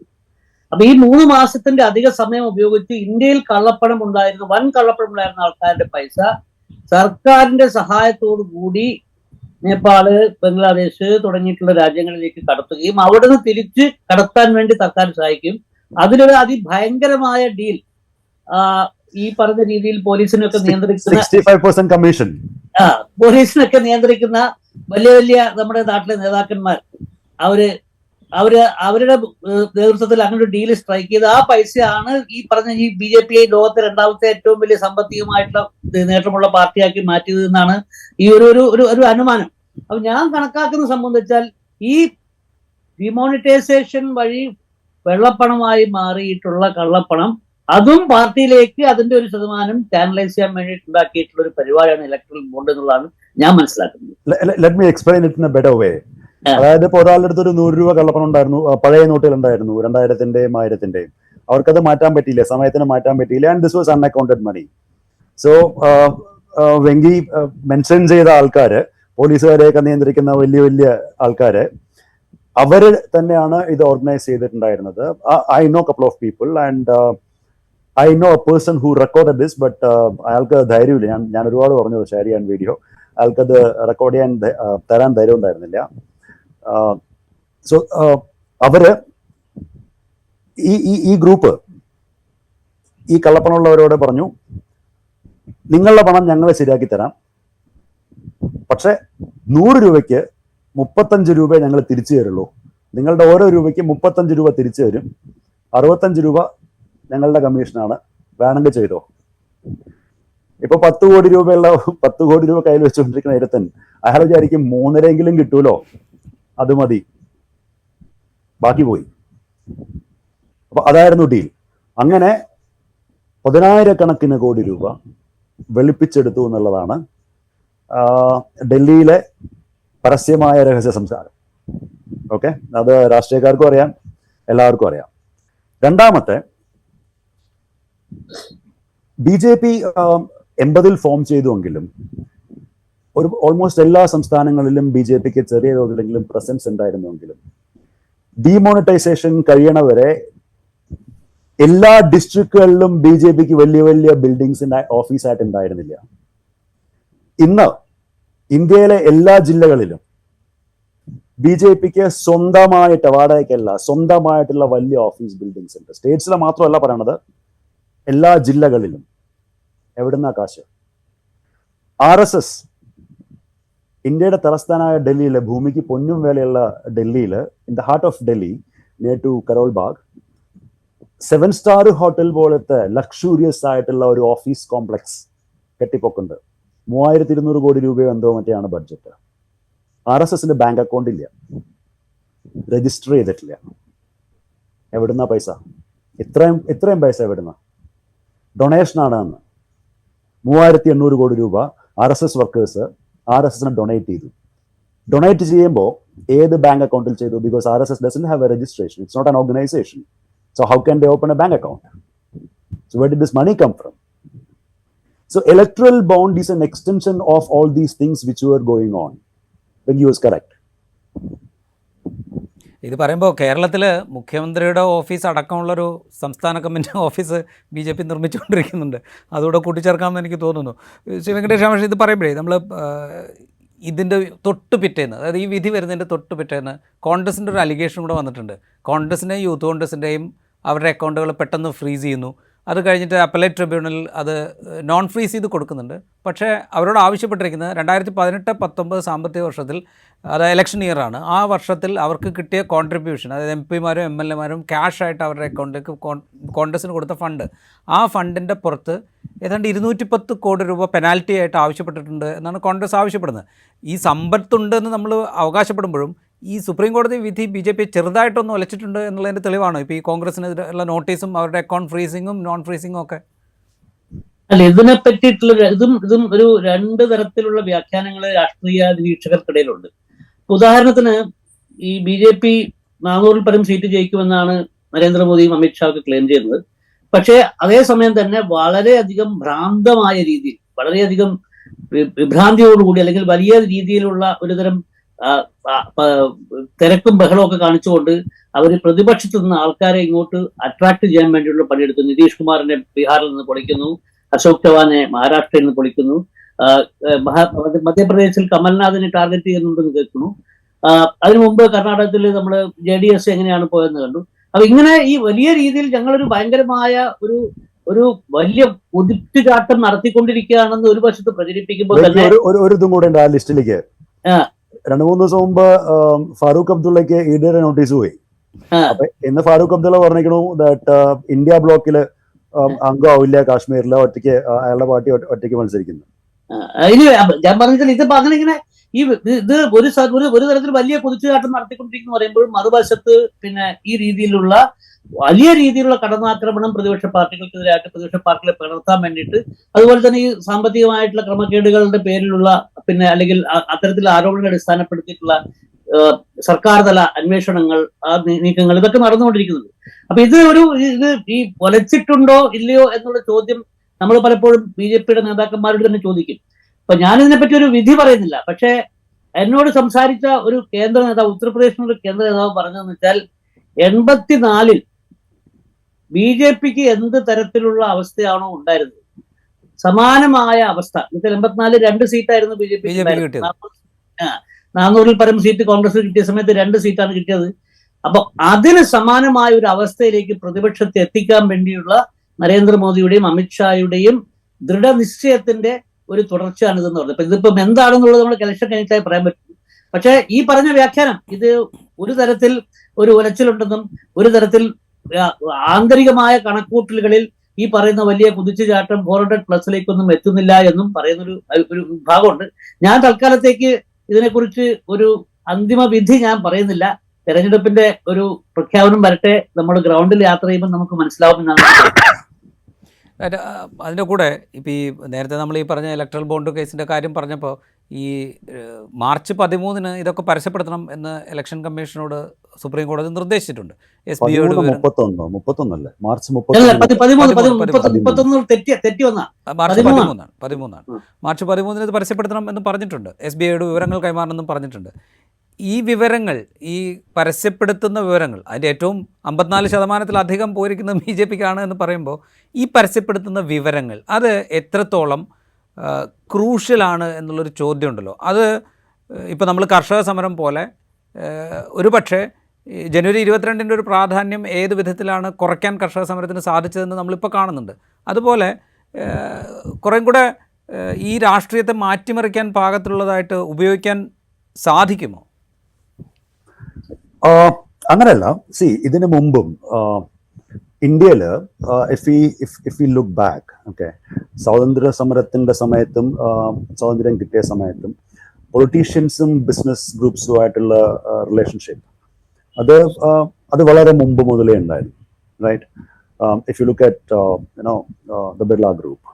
അപ്പൊ ഈ 3 മാസത്തിന്റെ അധിക സമയം ഉപയോഗിച്ച് ഇന്ത്യയിൽ കള്ളപ്പണം ഉണ്ടായിരുന്ന, വൻ കള്ളപ്പണം ഉണ്ടായിരുന്ന ആൾക്കാരുടെ പൈസ സർക്കാരിന്റെ സഹായത്തോടു കൂടി നേപ്പാള്, ബംഗ്ലാദേശ് തുടങ്ങിയിട്ടുള്ള രാജ്യങ്ങളിലേക്ക് കടത്തുകയും അവിടെ നിന്ന് തിരിച്ച് കടത്താൻ വേണ്ടി സർക്കാർ സഹായിക്കും. അതിലൊരു അതിഭയങ്കരമായ ഡീൽ ഈ പറഞ്ഞ രീതിയിൽ പോലീസിനൊക്കെ നിയന്ത്രിക്കുന്ന 65% കമ്മീഷൻ, പോലീസിനൊക്കെ നിയന്ത്രിക്കുന്ന വലിയ വലിയ നമ്മുടെ നാട്ടിലെ നേതാക്കന്മാർ അവര് അവരുടെ നേതൃത്വത്തിൽ അങ്ങനെ ഒരു ഡീൽ സ്ട്രൈക്ക് ചെയ്ത് ആ പൈസയാണ് ഈ പറഞ്ഞ ഈ BJP ലോകത്തെ രണ്ടാമത്തെ ഏറ്റവും വലിയ സാമ്പത്തികമായിട്ടുള്ള നേട്ടമുള്ള പാർട്ടിയാക്കി മാറ്റിയത് എന്നാണ് ഈ ഒരു അനുമാനം. അപ്പൊ ഞാൻ കണക്കാക്കുന്ന സംബന്ധിച്ചാൽ ഈ ഡിമോണിറ്റൈസേഷൻ വഴി വെള്ളപ്പണമായി മാറിയിട്ടുള്ള കള്ളപ്പണം അതും പാർട്ടിയിലേക്ക് അതിന്റെ ഒരു ശതമാനം ചാനലൈസ് ചെയ്യാൻ വേണ്ടിയിട്ട് ഉണ്ടാക്കിയിട്ടുള്ള ഒരു പരിപാടിയാണ് ഇലക്ട്രൽ ബോണ്ട് എന്നുള്ളതാണ് ഞാൻ മനസ്സിലാക്കുന്നത്. Let me explain it in A better വേ. അതായത് ഇപ്പോൾ ഒരാളുടെ അടുത്ത് ഒരു 100 രൂപ കള്ളപ്പണം ഉണ്ടായിരുന്നു, പഴയ നോട്ടുകൾ ഉണ്ടായിരുന്നു 2000-ന്റെയും 1000-ന്റെയും. അവർക്കത് മാറ്റാൻ പറ്റിയില്ല, സമയത്തിന് മാറ്റാൻ പറ്റിയില്ല. And this was unaccounted money. So Venky mention ചെയ്ത ആൾക്കാര്, പോലീസുകാരെയൊക്കെ നിയന്ത്രിക്കുന്ന വലിയ വലിയ ആൾക്കാര്, അവര് തന്നെയാണ് ഇത് ഓർഗനൈസ് ചെയ്തിട്ടുണ്ടായിരുന്നത്. I know couple of people and I know A person who recorded this. But അയാൾക്ക് ധൈര്യമില്ല. ഞാൻ ഒരുപാട് പറഞ്ഞു ഷെയർ ചെയ്യാൻ വീഡിയോ. അയാൾക്കത് റെക്കോർഡ് ചെയ്യാൻ തരാൻ ധൈര്യം ഉണ്ടായിരുന്നില്ല. സോ അവര് ഈ ഗ്രൂപ്പ് ഈ കള്ളപ്പണമുള്ളവരോട് പറഞ്ഞു, നിങ്ങളുടെ പണം ഞങ്ങൾ ശരിയാക്കി തരാം, പക്ഷെ 100 രൂപയ്ക്ക് 35 രൂപ ഞങ്ങൾ തിരിച്ചു തരുള്ളൂ. നിങ്ങളുടെ ഓരോ രൂപയ്ക്ക് 35 രൂപ തിരിച്ചു തരും, 65 രൂപ ഞങ്ങളുടെ കമ്മീഷനാണ്, വേണമെങ്കിൽ ചെയ്തോ. ഇപ്പൊ 10 കോടി രൂപയുള്ള 10 കോടി രൂപ കയ്യിൽ വെച്ചുകൊണ്ടിരിക്കുന്ന ഇരുത്തൻ അയാൾ വിചാരിക്കും 3.5 കിട്ടൂലോ, അത് മതി, ബാക്കി പോയി. അപ്പൊ അതായിരുന്നു ഡീൽ. അങ്ങനെ 10,000 കോടി രൂപ വെളുപ്പിച്ചെടുത്തു എന്നുള്ളതാണ് ഡൽഹിയിലെ പരസ്യമായ രഹസ്യ സംസാരം. ഓക്കെ, അത് രാഷ്ട്രീയക്കാർക്കും അറിയാം, എല്ലാവർക്കും അറിയാം. രണ്ടാമത്തെ, BJP 80-ൽ ഫോം ചെയ്തുവെങ്കിലും ഒരു ഓൾമോസ്റ്റ് എല്ലാ സംസ്ഥാനങ്ങളിലും BJPക്ക് ചെറിയ തോതിലെങ്കിലും പ്രസൻസ് ഉണ്ടായിരുന്നുവെങ്കിലും ഡിമോണിറ്റൈസേഷൻ കഴിയണവരെ എല്ലാ ഡിസ്ട്രിക്റ്റുകളിലും BJPക്ക് വലിയ വലിയ ബിൽഡിങ്സിന്റെ ഓഫീസായിട്ട് ഉണ്ടായിരുന്നില്ല. ഇന്ന് ഇന്ത്യയിലെ എല്ലാ ജില്ലകളിലും BJPക്ക് സ്വന്തമായിട്ട്, വാടകയ്ക്കല്ല, സ്വന്തമായിട്ടുള്ള വലിയ ഓഫീസ് ബിൽഡിങ്സ് ഉണ്ട്. സ്റ്റേറ്റ്സിലെ മാത്രമല്ല പറയണത്, എല്ലാ ജില്ലകളിലും. എവിടുന്ന കാശ്? RSS ഇന്ത്യയുടെ തലസ്ഥാനായ ഡൽഹിയിലെ, ഭൂമിക്ക് പൊന്നും വേലയുള്ള ഡൽഹിയില്, in the heart of Delhi, near to Karol Bagh, 7 star hotel പോലത്തെ ലക്ഷൂറിയസ് ആയിട്ടുള്ള ഒരു ഓഫീസ് കോംപ്ലക്സ് കെട്ടിപ്പൊക്കുണ്ട്. 3200 കോടി രൂപയോ എന്തോ മറ്റെയാണ് ബഡ്ജറ്റ്. RSSന്റെ ബാങ്ക് അക്കൗണ്ട് ഇല്ല, രജിസ്റ്റർ ചെയ്തിട്ടില്ല. എവിടുന്ന പൈസ? ഇത്രയും പൈസ എവിടുന്ന? ഡൊണേഷനാണ് അന്ന്. 3800 കോടി രൂപ RSS വർക്കേഴ്സ് RSSനെ ഡൊണേറ്റ് ചെയ്തു. ഡൊണേറ്റ് ചെയ്യുമ്പോൾ ഏത് ബാങ്ക് അക്കൗണ്ടിൽ ചെയ്തു? Because RSS doesn't have a registration. It's not an organization. So how can they open a bank account? So where did this money come from? So electoral bond is an extension of all these things which were going on. When you was correct. ഇത് പറയുമ്പോൾ കേരളത്തിൽ മുഖ്യമന്ത്രിയുടെ ഓഫീസ് അടക്കമുള്ളൊരു സംസ്ഥാന കമ്മിറ്റി ഓഫീസ് BJP നിർമ്മിച്ചുകൊണ്ടിരിക്കുന്നുണ്ട്. അതുകൂടെ കൂട്ടിച്ചേർക്കാമെന്ന് എനിക്ക് തോന്നുന്നു. ശ്രീ വെങ്കടേഷ് രാമകൃഷ്ണൻ, ഇത് പറയുമ്പോഴേ നമ്മൾ ഇതിൻ്റെ തൊട്ട് പിറ്റേന്ന്, അതായത് ഈ വിധി വരുന്നതിൻ്റെ തൊട്ട് പിറ്റേന്ന് കോൺഗ്രസിൻ്റെ ഒരു അലിഗേഷൻ കൂടെ വന്നിട്ടുണ്ട്. കോൺഗ്രസിൻ്റെയും യൂത്ത് കോൺഗ്രസിൻ്റെയും അവരുടെ അക്കൗണ്ടുകൾ പെട്ടെന്ന് ഫ്രീസ് ചെയ്യുന്നു. അത് കഴിഞ്ഞിട്ട് അപ്പലേറ്റ് ട്രിബ്യൂണൽ അത് നോൺ ഫ്രീസ് ചെയ്ത് കൊടുക്കുന്നുണ്ട്. പക്ഷേ അവരോട് ആവശ്യപ്പെട്ടിരിക്കുന്നത് 2018-19 സാമ്പത്തിക വർഷത്തിൽ, അത് ഇലക്ഷൻ ഇയറാണ്, ആ വർഷത്തിൽ അവർക്ക് കിട്ടിയ കോൺട്രിബ്യൂഷൻ, അതായത് MP-മാരും MLA-മാരും ക്യാഷായിട്ട് അവരുടെ അക്കൗണ്ടിലേക്ക് കോൺഗ്രസിന് കൊടുത്ത ഫണ്ട്, ആ ഫണ്ടിൻ്റെ പുറത്ത് ഏതാണ്ട് 210 കോടി രൂപ പെനാൽറ്റി ആയിട്ട് ആവശ്യപ്പെട്ടിട്ടുണ്ട് എന്നാണ് കോൺഗ്രസ് ആവശ്യപ്പെടുന്നത്. ഈ സമ്പത്തുണ്ടെന്ന് നമ്മൾ അവകാശപ്പെടുമ്പോഴും ഈ സുപ്രീം കോടതി വിധി BJP ചെറുതായിട്ടൊന്നും ഒലച്ചിട്ടുണ്ട് എന്നുള്ളതിൻ്റെ തെളിവാണോ ഇപ്പോൾ ഈ കോൺഗ്രസിനെതിരെയുള്ള നോട്ടീസും അവരുടെ അക്കൗണ്ട് ഫ്രീസിങ്ങും നോൺ ഫ്രീസിങ്ങും ഒക്കെ? അല്ല, ഇതിനെ പറ്റിയിട്ടുള്ള ഇതും ഒരു 2 തരത്തിലുള്ള വ്യാഖ്യാനങ്ങൾ രാഷ്ട്രീയ നിരീക്ഷകർക്കിടയിലുണ്ട്. ഉദാഹരണത്തിന്, ഈ BJP 400-ൽ പരം സീറ്റ് ജയിക്കുമെന്നാണ് നരേന്ദ്രമോദിയും അമിത്ഷായൊക്കെ ക്ലെയിം ചെയ്യുന്നത്. പക്ഷേ അതേസമയം തന്നെ വളരെയധികം ഭ്രാന്തമായ രീതിയിൽ, വളരെയധികം വിഭ്രാന്തിയോടുകൂടി, അല്ലെങ്കിൽ വലിയ രീതിയിലുള്ള ഒരുതരം തിരക്കും ബഹളമൊക്കെ കാണിച്ചുകൊണ്ട് അവർ പ്രതിപക്ഷത്ത് നിന്ന് ആൾക്കാരെ ഇങ്ങോട്ട് അട്രാക്ട് ചെയ്യാൻ വേണ്ടിയുള്ള പണിയെടുത്തു. നിതീഷ് കുമാറിനെ ബീഹാറിൽ നിന്ന് പൊളിക്കുന്നു, അശോക് ചവാനെ മഹാരാഷ്ട്രയിൽ നിന്ന് പൊളിക്കുന്നു, മധ്യപ്രദേശിൽ കമൽനാഥിനെ ടാർഗറ്റ് ചെയ്യുന്നുണ്ടെന്ന് കേൾക്കുന്നു. അതിനു മുമ്പ് കർണാടകത്തിൽ നമ്മൾ JDS എങ്ങനെയാണ് പോയെന്ന് കണ്ടു. അപ്പൊ ഇങ്ങനെ ഈ വലിയ രീതിയിൽ ഞങ്ങളൊരു ഭയങ്കരമായ ഒരു വലിയ കുതിച്ചുചാട്ടം നടത്തിക്കൊണ്ടിരിക്കുകയാണെന്ന് ഒരു വശത്ത് പ്രചരിപ്പിക്കുമ്പോൾ തന്നെ ഒരു ഇതും കൂടെ ഉണ്ട് ആ ലിസ്റ്റിലേക്ക്. 2-3 ദിവസം മുമ്പ് ഫാറൂഖ് അബ്ദുള്ളക്ക് ഈഡിയുടെ നോട്ടീസ് പോയി. ആ. അപ്പൊ ഇന്ന് ഫാറൂഖ് അബ്ദുള്ള പറഞ്ഞിരിക്കണു ദാറ്റ് ഇന്ത്യ ബ്ലോക്കില് അംഗമാവില്ല കാശ്മീരില്, ഒറ്റയ്ക്ക് അയാളുടെ പാർട്ടി ഒറ്റയ്ക്ക് മത്സരിക്കുന്നു. ഇനി ഞാൻ പറഞ്ഞാൽ ഇതിപ്പോ അങ്ങനെ ഇങ്ങനെ ഇത് ഒരു തരത്തിൽ വലിയ കുതിച്ചുചാട്ടം നടത്തിക്കൊണ്ടിരിക്കുന്നു പറയുമ്പോൾ മറുവശത്ത് പിന്നെ ഈ രീതിയിലുള്ള വലിയ രീതിയിലുള്ള കടന്നാക്രമണം പ്രതിപക്ഷ പാർട്ടികൾക്കെതിരായിട്ട് പ്രതിപക്ഷ പാർട്ടികളെ പിളർത്താൻ വേണ്ടിയിട്ട്, അതുപോലെ തന്നെ ഈ സാമ്പത്തികമായിട്ടുള്ള ക്രമക്കേടുകളുടെ പേരിലുള്ള പിന്നെ അല്ലെങ്കിൽ അത്തരത്തിലുള്ള ആരോപണങ്ങൾ അടിസ്ഥാനപ്പെടുത്തിയിട്ടുള്ള സർക്കാർ തല അന്വേഷണങ്ങൾ, ആ നീക്കങ്ങൾ ഇതൊക്കെ നടന്നുകൊണ്ടിരിക്കുന്നുണ്ട്. അപ്പൊ ഇത് ഈ ഒലച്ചിട്ടുണ്ടോ ഇല്ലയോ എന്നുള്ള ചോദ്യം നമ്മൾ പലപ്പോഴും BJP-യുടെ നേതാക്കന്മാരോട് തന്നെ ചോദിക്കും. അപ്പൊ ഞാനിതിനെപ്പറ്റി ഒരു വിധി പറയുന്നില്ല. പക്ഷേ എന്നോട് സംസാരിച്ച ഒരു കേന്ദ്ര നേതാവ്, ഉത്തർപ്രദേശിലുള്ള കേന്ദ്ര നേതാവ് പറഞ്ഞതെന്ന് വെച്ചാൽ 84-ൽ BJP-ക്ക് എന്ത് തരത്തിലുള്ള അവസ്ഥയാണോ ഉണ്ടായിരുന്നത്, സമാനമായ അവസ്ഥ. 84 2 സീറ്റായിരുന്നു BJP 400-ൽ പരം സീറ്റ് കോൺഗ്രസ് കിട്ടിയ സമയത്ത് 2 സീറ്റാണ് കിട്ടിയത്. അപ്പൊ അതിന് സമാനമായ ഒരു അവസ്ഥയിലേക്ക് പ്രതിപക്ഷത്തെ എത്തിക്കാൻ വേണ്ടിയുള്ള നരേന്ദ്രമോദിയുടെയും അമിത്ഷായുടെയും ദൃഢനിശ്ചയത്തിന്റെ ഒരു തുടർച്ചയാണ് ഇതെന്ന് പറഞ്ഞത്. ഇതിപ്പം എന്താണെന്നുള്ളത് നമ്മൾ ഇലക്ഷൻ കഴിഞ്ഞാൽ പറയാൻ പറ്റും. പക്ഷേ ഈ പറഞ്ഞ വ്യാഖ്യാനം ഇത് ഒരു തരത്തിൽ ഒരു ഉലച്ചിലുണ്ടെന്നും ഒരു തരത്തിൽ ആന്തരികമായ കണക്കൂട്ടലുകളിൽ ഈ പറയുന്ന വലിയ കുതിച്ചുചാട്ടം 400+ എത്തുന്നില്ല എന്നും പറയുന്നൊരു ഭാഗമുണ്ട്. ഞാൻ തൽക്കാലത്തേക്ക് ഇതിനെക്കുറിച്ച് ഒരു അന്തിമ വിധി ഞാൻ പറയുന്നില്ല. തെരഞ്ഞെടുപ്പിന്റെ ഒരു പ്രഖ്യാപനം വരട്ടെ, നമ്മൾ ഗ്രൗണ്ടിൽ യാത്ര ചെയ്യുമ്പോൾ നമുക്ക് മനസ്സിലാവുമെന്നാണ്. അതിൻ്റെ കൂടെ ഇപ്പോൾ ഈ നേരത്തെ നമ്മൾ ഈ പറഞ്ഞ ഇലക്ട്രൽ ബോണ്ട് കേസിൻ്റെ കാര്യം പറഞ്ഞപ്പോൾ ഈ മാർച്ച് 13-ന് ഇതൊക്കെ പരസ്യപ്പെടുത്തണം എന്ന് ഇലക്ഷൻ കമ്മീഷനോട് സുപ്രീം കോടതി നിർദ്ദേശിച്ചിട്ടുണ്ട്. SBIയോട് മാർച്ച് 13-ആണ്. മാർച്ച് 13-ന് ഇത് പരസ്യപ്പെടുത്തണം എന്ന് പറഞ്ഞിട്ടുണ്ട്. SBIയോട് വിവരങ്ങൾ കൈമാറണമെന്നും പറഞ്ഞിട്ടുണ്ട്. ഈ വിവരങ്ങൾ, ഈ പരസ്യപ്പെടുത്തുന്ന വിവരങ്ങൾ, അതിൻ്റെ ഏറ്റവും 54% പോയിരിക്കുന്നത് BJP-ക്കാണ് എന്ന് പറയുമ്പോൾ ഈ പരസ്യപ്പെടുത്തുന്ന വിവരങ്ങൾ അത് എത്രത്തോളം ക്രൂഷ്യലാണ് എന്നുള്ളൊരു ചോദ്യമുണ്ടല്ലോ. അത് ഇപ്പോൾ നമ്മൾ കർഷക സമരം പോലെ ഒരു പക്ഷേ ജനുവരി 22-ൻ്റെ ഒരു പ്രാധാന്യം ഏത് വിധത്തിലാണ് കുറയ്ക്കാൻ കർഷക സമരത്തിന് സാധിച്ചതെന്ന് നമ്മളിപ്പോൾ കാണുന്നുണ്ട്. അതുപോലെ കുറേം കൂടെ ഈ രാഷ്ട്രീയത്തെ മാറ്റിമറിക്കാൻ പാകത്തിലുള്ളതായിട്ട് ഉപയോഗിക്കാൻ സാധിക്കുമോ? അങ്ങനെയല്ല. ഇതിനു മുമ്പും ഇന്ത്യയില് if we look back, okay, സ്വാതന്ത്ര്യ സമരത്തിന്റെ സമയത്തും സ്വാതന്ത്ര്യം കിട്ടിയ സമയത്തും പൊളിറ്റീഷ്യൻസും ബിസിനസ് ഗ്രൂപ്പ്സുമായിട്ടുള്ള റിലേഷൻഷിപ്പ് അത് വളരെ മുമ്പ് മുതലേ ഉണ്ടായിരുന്നു. Right? If you look at the Birla group,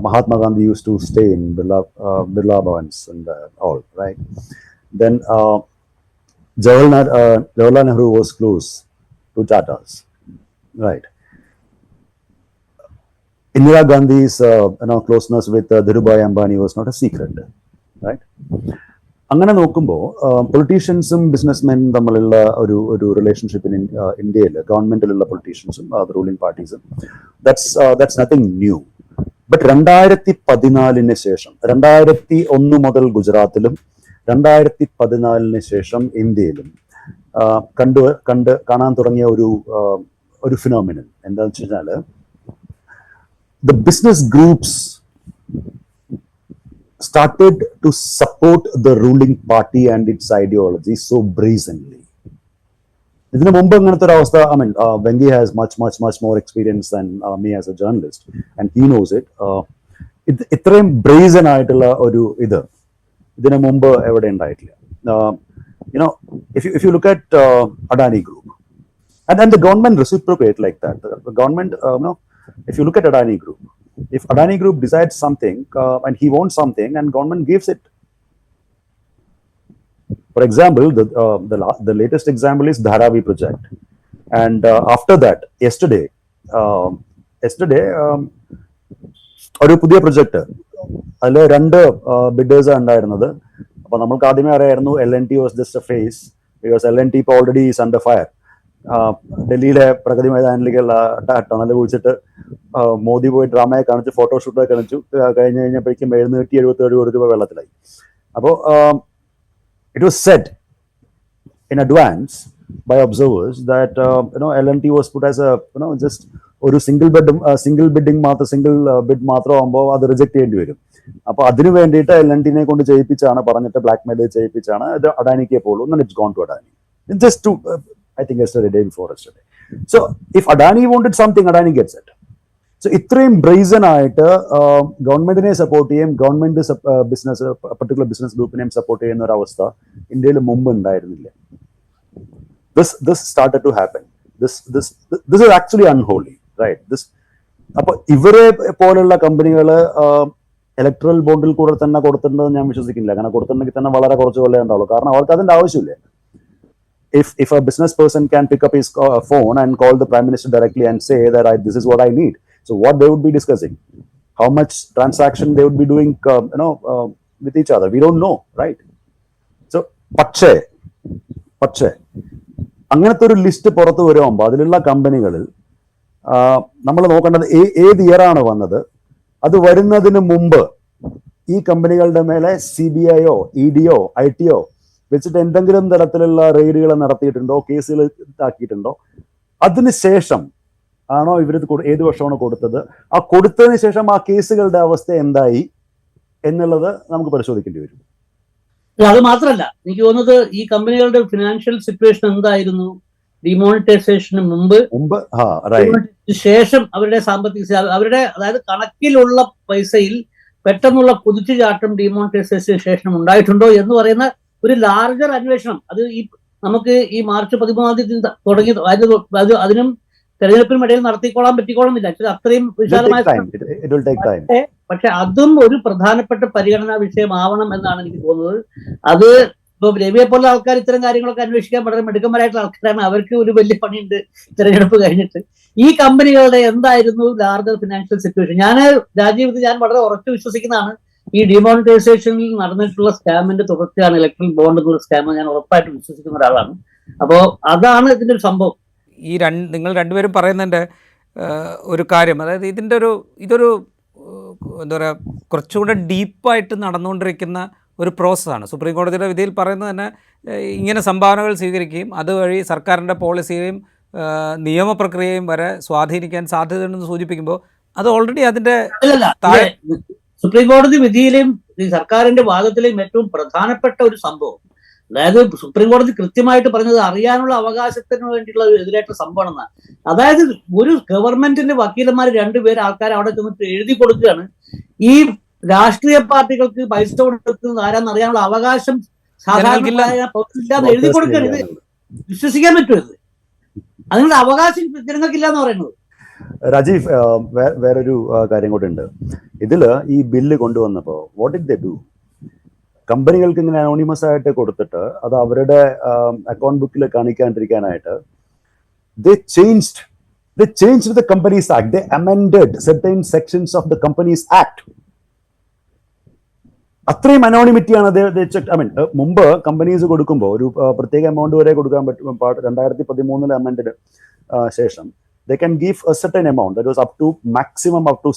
Mahatma Gandhi used to stay in Birla Bhavans and all, right? Then Jawaharlal Nehru was close to Tatas, right? Indira Gandhi's closeness with Dhirubhai Ambani was not a secret, right? അങ്ങനെ നോക്കുമ്പോൾ പൊളിറ്റീഷ്യൻസും ബിസിനസ്മെനും തമ്മിലുള്ള ഒരു റിലേഷൻഷിപ്പ് ഇന്ത്യയിൽ ഗവൺമെന്റിലുള്ള പൊളിറ്റീഷ്യൻസും റൂളിംഗ് പാർട്ടീസും ദാറ്റ്സ് നത്തിങ് ന്യൂ. ബട്ട് 2014 ശേഷം, 2001 മുതൽ ഗുജറാത്തിലും 2014 ശേഷം ഇന്ത്യയിലും കാണാൻ തുടങ്ങിയ ഒരു ഫിനോമിനൻ എന്താണെന്ന് വെച്ച് കഴിഞ്ഞാൽ, the business groups started to support the ruling party and its ideology so brazenly. ഇതിനു മുമ്പ് ഇങ്ങനത്തെ ഒരു അവസ്ഥ, Vengi has much more experience than me as a journalist, and he knows it. ഇത്രയും ബ്രേസൺ ആയിട്ടുള്ള ഒരു ഇതിനു മുമ്പ് എവിടെ ഉണ്ടായിട്ടില്ല. If you look at Adani Group, and the government reciprocate like that. The government, if you look at Adani Group, if Adani Group decides something and he wants something and government gives it. For example, the latest example is Dharavi project, and after that, yesterday ഒരു പുതിയ പ്രൊജക്ട്, അതിൽ 2 ബിഡേഴ്സ് ഉണ്ടായിരുന്നത്. അപ്പൊ നമ്മൾക്ക് ആദ്യമേ അറിയായിരുന്നു L&T was just a face, because L&T ഇപ്പോൾ ഓൾറെഡി ഈസ് അണ്ടർ ഫയർ. ഡൽഹിയിലെ പ്രഗതി മൈതാനിലേക്കുള്ള ടണൽ കുഴിച്ചിട്ട് മോദി പോയി ഡ്രാമയെ കാണിച്ചു, ഫോട്ടോഷൂട്ടൊക്കെ കാണിച്ചു. കഴിഞ്ഞപ്പോഴേക്കും 777 കോടി രൂപ വെള്ളത്തിലായി. അപ്പോൾ it was said in advance by observers that L&T was put as a just ഒരു സിംഗിൾ ബിഡ് മാത്രം ആകുമ്പോൾ അത് റിജക്ട് ചെയ്യേണ്ടി വരും. അപ്പോൾ അതിന് വേണ്ടിയിട്ട് LNT കൊണ്ട് ചെയ്യിപ്പിച്ചാണ്, പറഞ്ഞിട്ട് ബ്ലാക്ക് മെയിൽ ചെയ്യിപ്പിച്ചാണ് ഇത് അഡാനിക്കേ പോകുള്ളൂ. and it's gone to Adani. Just to, I think yesterday, day before yesterday. So if Adani wanted something, Adani gets it. So ഇത്രയും ബ്രേസൺ ആയിട്ട് ഗവൺമെന്റിനെ സപ്പോർട്ട് ചെയ്യും, ഗവൺമെന്റ് ബിസിനസ്, പർട്ടിക്കുലർ ബിസിനസ് ഗ്രൂപ്പിനെയും സപ്പോർട്ട് ചെയ്യുന്ന ഒരു അവസ്ഥ ഇന്ത്യയിൽ മുമ്പ് ഉണ്ടായിരുന്നില്ല. This started to happen. This is actually unholy, right? അപ്പൊ ഇവരെ പോലുള്ള കമ്പനികള് ഇലക്ട്രൽ ബോണ്ടിൽ കൂടെ തന്നെ കൊടുത്തിട്ടുണ്ടെന്ന് ഞാൻ വിശ്വസിക്കുന്നില്ല. കാരണം കൊടുത്തിട്ടുണ്ടെങ്കിൽ തന്നെ വളരെ കുറച്ച് കൊല്ലം ഉണ്ടാവുള്ളൂ. കാരണം അവർക്ക് അതിന്റെ ആവശ്യമില്ല. If a business person can pick up his phone and call the Prime Minister directly and say that this is what I need, so what they would be discussing, how much transaction they would be doing, with each other, we don't know, right? So പക്ഷേ അങ്ങനത്തെ ഒരു ലിസ്റ്റ് പുറത്തു വരുമ്പോൾ അതിലുള്ള കമ്പനികളിൽ നമ്മൾ നോക്കേണ്ടത് ഏത് ഇയറാണ് വന്നത്. അത് വരുന്നതിന് മുമ്പ് ഈ കമ്പനികളുടെ മേലെ CBI-യോ ED-യോ IT-യോ വെച്ചിട്ട് എന്തെങ്കിലും തരത്തിലുള്ള റെയ്ഡുകൾ നടത്തിയിട്ടുണ്ടോ, കേസുകൾ ഇതാക്കിയിട്ടുണ്ടോ, അതിനുശേഷം ആണോ ഇവർ ഏത് വർഷമാണ് കൊടുത്തത്, ആ കൊടുത്തതിന് ശേഷം ആ കേസുകളുടെ അവസ്ഥ എന്തായി എന്നുള്ളത് നമുക്ക് പരിശോധിക്കേണ്ടി വരും. അത് മാത്രമല്ല, എനിക്ക് തോന്നുന്നത് ഈ കമ്പനികളുടെ ഫിനാൻഷ്യൽ സിറ്റുവേഷൻ എന്തായിരുന്നു ഡിമോണിറ്റൈസേഷന് മുമ്പ്, ശേഷം അവരുടെ സാമ്പത്തിക, അവരുടെ അതായത് കണക്കിലുള്ള പൈസയിൽ പെട്ടെന്നുള്ള കുതിച്ചുചാട്ടം ഡിമോണിറ്റൈസേഷന് ശേഷം ഉണ്ടായിട്ടുണ്ടോ എന്ന് പറയുന്ന ഒരു ലാർജർ അന്വേഷണം അത് നമുക്ക് ഈ മാർച്ച് 13 തുടങ്ങി അതിനും തെരഞ്ഞെടുപ്പിനും ഇടയിൽ നടത്തിക്കോളാൻ പറ്റിക്കോളുന്നില്ല. അത്രയും വിശാലമായ, പക്ഷെ അതും ഒരു പ്രധാനപ്പെട്ട പരിഗണനാ വിഷയമാവണം എന്നാണ് എനിക്ക് തോന്നുന്നത്. അത് ഇപ്പൊ രവിയെ പോലുള്ള ആൾക്കാർ ഇത്തരം കാര്യങ്ങളൊക്കെ അന്വേഷിക്കാൻ വളരെ മിടുക്കന്മാരായിട്ടുള്ള ആൾക്കാരാണ്. അവർക്ക് ഒരു വലിയ പണിയുണ്ട് തെരഞ്ഞെടുപ്പ് കഴിഞ്ഞിട്ട്. ഈ കമ്പനികളുടെ എന്തായിരുന്നു ലാർജർ ഫിനാൻഷ്യൽ സിറ്റുവേഷൻ? ഞാൻ വളരെ ഉറച്ചു വിശ്വസിക്കുന്നതാണ് ഈ ഡിമോണിറ്റൈസേഷനിൽ നടന്നിട്ടുള്ള സ്കാമിന്റെ തുടർച്ചയാണ് ഇലക്ട്രൽ ബോണ്ട് എന്നുള്ള സ്കാം. ഞാൻ ഉറപ്പായിട്ട് വിശ്വസിക്കുന്ന ഒരാളാണ്. അപ്പോൾ അതാണ് ഇതിന്റെ ഒരു സംഭവം. നിങ്ങൾ രണ്ടുപേരും പറയുന്നതിൻ്റെ ഒരു കാര്യം, അതായത് ഇതൊരു എന്താ പറയുക, കുറച്ചുകൂടെ ഡീപ്പായിട്ട് നടന്നുകൊണ്ടിരിക്കുന്ന ഒരു പ്രോസസ്സാണ്. സുപ്രീം കോടതിയുടെ വിധിയിൽ പറയുന്നത് തന്നെ ഇങ്ങനെ സംഭാവനകൾ സ്വീകരിക്കുകയും അതുവഴി സർക്കാരിൻ്റെ പോളിസിയെയും നിയമപ്രക്രിയയും വരെ സ്വാധീനിക്കാൻ സാധ്യതയുണ്ടെന്ന് സൂചിപ്പിക്കുമ്പോൾ അത് ഓൾറെഡി അതിൻ്റെ സുപ്രീം കോടതി വിധിയിലെയും സർക്കാരിന്റെ വാദത്തിലെയും ഏറ്റവും പ്രധാനപ്പെട്ട ഒരു സംഭവം, അതായത് സുപ്രീം കോടതി കൃത്യമായിട്ട് പറഞ്ഞത് അറിയാനുള്ള അവകാശത്തിന് വേണ്ടിയിട്ടുള്ള ഒരു എതിരായിട്ടുള്ള സംഭവമാണെന്നാണ്. അതായത് ഒരു ഗവൺമെന്റിന്റെ വക്കീലന്മാർ 2 പേര് ആൾക്കാർ അവിടെ ചെന്നിട്ട് എഴുതി കൊടുക്കുകയാണ് ഈ രാഷ്ട്രീയ പാർട്ടികൾക്ക് പൈസ കൊടുക്കുന്നത് ആരാന്ന് അറിയാനുള്ള അവകാശം സാധാരണ എഴുതി കൊടുക്കുകയാണ്. ഇത് വിശ്വസിക്കാൻ പറ്റുമത്? അതിനുള്ള അവകാശം ജനങ്ങൾക്കില്ല എന്ന് പറയുന്നത്. രാജീവ്, വേറൊരു കാര്യം കൂടെ ഉണ്ട് ഇതില്. ഈ ബില്ല് കൊണ്ടുവന്നപ്പോ വാട്ട് ഡിഡ് ദേ ഡു? കമ്പനികൾക്ക് ഇങ്ങനെ അനോണിമസ് ആയിട്ട് കൊടുത്തിട്ട് അത് അവരുടെ അക്കൗണ്ട് ബുക്കിൽ കാണിക്കാണ്ടിരിക്കാനായിട്ട് they changed the Companies Act. They amended certain sections of the Companies Act. അത്രയും അനോണിമിറ്റിയാണ്. മുമ്പ് കമ്പനീസ് കൊടുക്കുമ്പോൾ ഒരു പ്രത്യേക എമൗണ്ട് വരെ കൊടുക്കാൻ പറ്റും. 2013 അമെൻഡിന് ശേഷം they can give a certain amount that was up to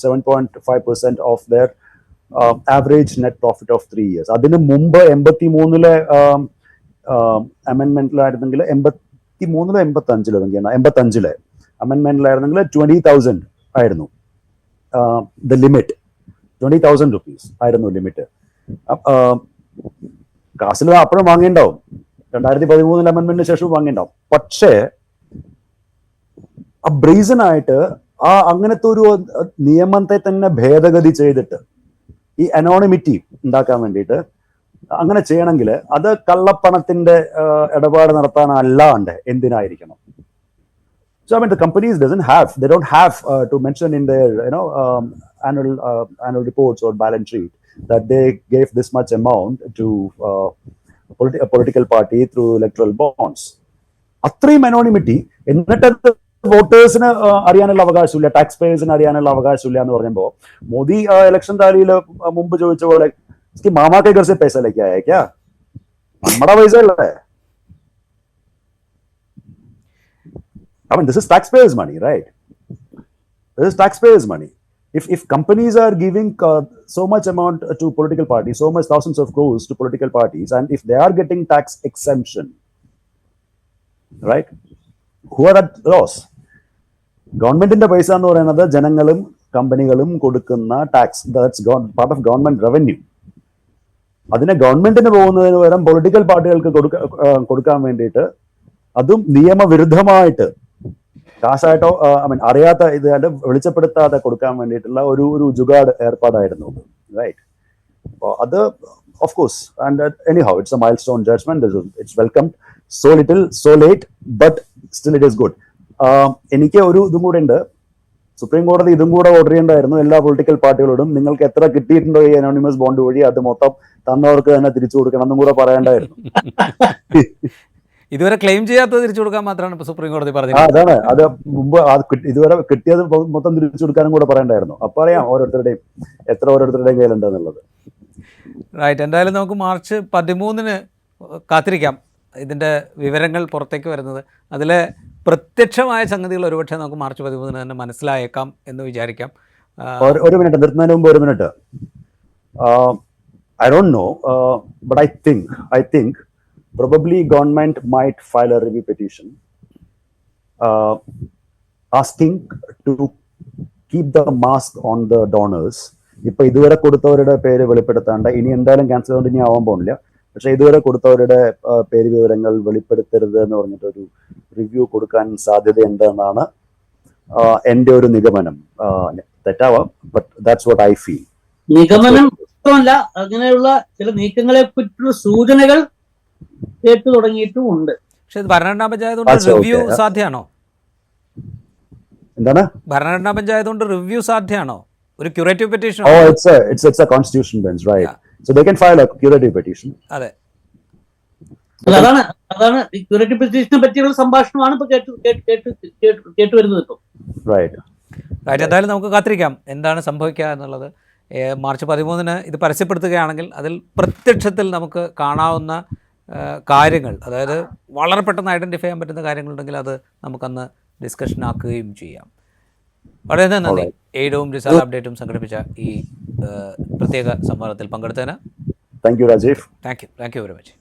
7.5% of their average net profit of 3 years. അതിന് മുമ്പ് 83 അമെൻമെന്റിലായിരുന്നെങ്കിൽ 85 അമെൻമെന്റിലായിരുന്നെങ്കിൽ 20,000 ആയിരുന്നു the limit. 20,000 rupees ആയിരുന്നു ലിമിറ്റ്. കാസിൽ അപ്പോഴും വാങ്ങിണ്ടാവും, 2013 അമെൻമെന്റിന് ശേഷം വാങ്ങിണ്ടാവും. പക്ഷേ ബ്രീസൺ ആയിട്ട് അങ്ങനത്തെ ഒരു നിയമത്തെ തന്നെ ഭേദഗതി ചെയ്തിട്ട് ഈ അനോണിമിറ്റി ഉണ്ടാക്കാൻ വേണ്ടിയിട്ട് അങ്ങനെ ചെയ്യണമെങ്കിൽ അത് കള്ളപ്പണത്തിന്റെ ഇടപാട് നടത്താനല്ലാണ്ട് എന്തിനായിരിക്കണം? So the companies don't have to mention in their annual reports or balance sheet that they gave this much amount to a political party through electoral bonds. അത്രയും അനോണിമിറ്റി. എന്നിട്ട് വോട്ടേഴ്സിന് അറിയാനുള്ള അവകാശമില്ല, ടാക്സ് പേയേഴ്സിന് അറിയാനുള്ള അവകാശമില്ല എന്ന് പറയുമ്പോൾ മോദി ഇലക്ഷൻ റാലിയിൽ മുമ്പ് ചോദിച്ച പോലെ മാമാക്കെ ഘർ സെ പൈസ ലേക്കെ ആയ ക്യാ? നമ്മുടെ പൈസ അല്ലേ? This is taxpayers' money, right? This is taxpayers' money. If companies are giving so much amount to political parties, so much thousands of crores to political parties, and if they are getting tax exemption, right? Who are at loss? ഗവൺമെന്റിന്റെ പൈസ എന്ന് പറയുന്നത് ജനങ്ങളും കമ്പനികളും കൊടുക്കുന്ന tax, that's part of government revenue. അതിനെ ഗവൺമെന്റിന് പോകുന്നതിന് പകരം പൊളിറ്റിക്കൽ പാർട്ടികൾക്ക് കൊടുക്കാൻ വേണ്ടിയിട്ട്, അതും നിയമവിരുദ്ധമായിട്ട് കാശായിട്ടോ അറിയാത്ത ഇത് വെളിച്ചപ്പെടുത്താതെ കൊടുക്കാൻ വേണ്ടിയിട്ടുള്ള ഒരു ജുഗാഡ് ഏർപ്പാടായിരുന്നു, റൈറ്റ്? അപ്പോൾ അത് of course, and anyhow it's a milestone judgment, it's welcome. So little so late, but still it is good. എനിക്ക് ഒരു ഇതും കൂടെ ഉണ്ട്, സുപ്രീം കോടതി ഇതും കൂടെ ഓർഡർ ചെയ്യേണ്ടായിരുന്നു എല്ലാ പൊളിറ്റിക്കൽ പാർട്ടികളോടും. നിങ്ങൾക്ക് എത്ര കിട്ടിയിട്ടുണ്ടോ ഈ അനോണിമസ് ബോണ്ട് വഴി, അത് മൊത്തം തന്നവർക്ക് തന്നെ തിരിച്ചു കൊടുക്കണം എന്നും കൂടെ പറയേണ്ടായിരുന്നു. ഇതുവരെ ക്ലെയിം ചെയ്യാത്തത് തിരിച്ചു കൊടുക്കാൻ മാത്രമാണ് ഇപ്പൊ സുപ്രീം കോടതി പറഞ്ഞത്. അതാണ്, അത് മുമ്പ് ഇതുവരെ കിട്ടിയത് മൊത്തം തിരിച്ചു കൊടുക്കാനും കൂടെ പറയണ്ടായിരുന്നു. അപ്പൊ അറിയാം ഓരോരുത്തരുടെയും ഓരോരുത്തരുടെയും കയ്യിലുണ്ടെന്നുള്ളത്. റൈറ്റ്. എന്തായാലും നമുക്ക് മാർച്ച് 13 കാത്തിരിക്കാം ഇതിൻ്റെ വിവരങ്ങൾ പുറത്തേക്ക് വരുന്നത്. അതിലെ പ്രത്യക്ഷമായ സംഗതികൾ ഒരുപക്ഷെ നമുക്ക് മാർച്ച് 13 തന്നെ മനസ്സിലായേക്കാം എന്ന് വിചാരിക്കാം. ഒരു മിനിറ്റ്, നിർത്തുന്നതിന് മുമ്പ് ഒരു minute. I don't know, but I think probably government might file a review petition asking to keep the mask on the donors. ഇപ്പൊ ഇതുവരെ കൊടുത്തവരുടെ പേര് വെളിപ്പെടുത്താണ്ട്, ഇനി എന്തായാലും ക്യാൻസൽ കൊണ്ട് ഇനി ആവാൻ പോകുന്നില്ല, പക്ഷെ ഇതുവരെ കൊടുത്തവരുടെ പേര് വിവരങ്ങൾ വെളിപ്പെടുത്തരുത് എന്ന് പറഞ്ഞിട്ടൊരു റിവ്യൂ കൊടുക്കാൻ സാധ്യതയുണ്ട് എന്നാണ് എൻ്റെ ഒരു നിഗമനം. തെറ്റാവാം, but that's what I feel. നിഗമനം മാത്രമല്ല, അങ്ങനെയുള്ള ചില നീക്കങ്ങളെ പറ്റിയുള്ള സൂചനകൾ കേട്ടു തുടങ്ങിയിട്ടും ഉണ്ട്. പക്ഷെ ഇത് ഭരണഘടനാ പഞ്ചായത്ത് റിവ്യൂ സാധ്യമാണോ? എന്താണ് ഭരണഘടനാ പഞ്ചായത്ത് കൊണ്ട് റിവ്യൂ സാധ്യമാണോ? ഒരു curative petition? Oh, it's a constitution bench, right? Yeah. So they can file a curative petition. അതെ, അതാണ് ഈ ക്യൂറേറ്റീവ് പെറ്റീഷനെ പറ്റിയുള്ള സംഭാഷണമാണ് ഇപ്പൊ കേട്ടു വരുന്നത് ഇപ്പൊ. റൈറ്റ്. എന്തായാലും നമുക്ക് കാത്തിരിക്കാം എന്താണ് സംഭവിക്കുക എന്നുള്ളത്. മാർച്ച് 13 ഇത് പരസ്യപ്പെടുത്തുകയാണെങ്കിൽ അതിൽ പ്രത്യക്ഷത്തിൽ നമുക്ക് കാണാവുന്ന കാര്യങ്ങൾ, അതായത് വളരെ പെട്ടെന്ന് ഐഡൻറ്റിഫൈ ചെയ്യാൻ പറ്റുന്ന കാര്യങ്ങളുണ്ടെങ്കിൽ അത് നമുക്കന്ന് ഡിസ്കഷൻ ആക്കുകയും ചെയ്യാം. വളരെ നന്ദി എയ്ഡും റിസാൽ അപ്ഡേറ്റും സംഘടിപ്പിച്ച ഈ പ്രത്യേക സംവാദത്തിൽ പങ്കെടുത്തതിന്. Thank you Rajeev. Thank you very much.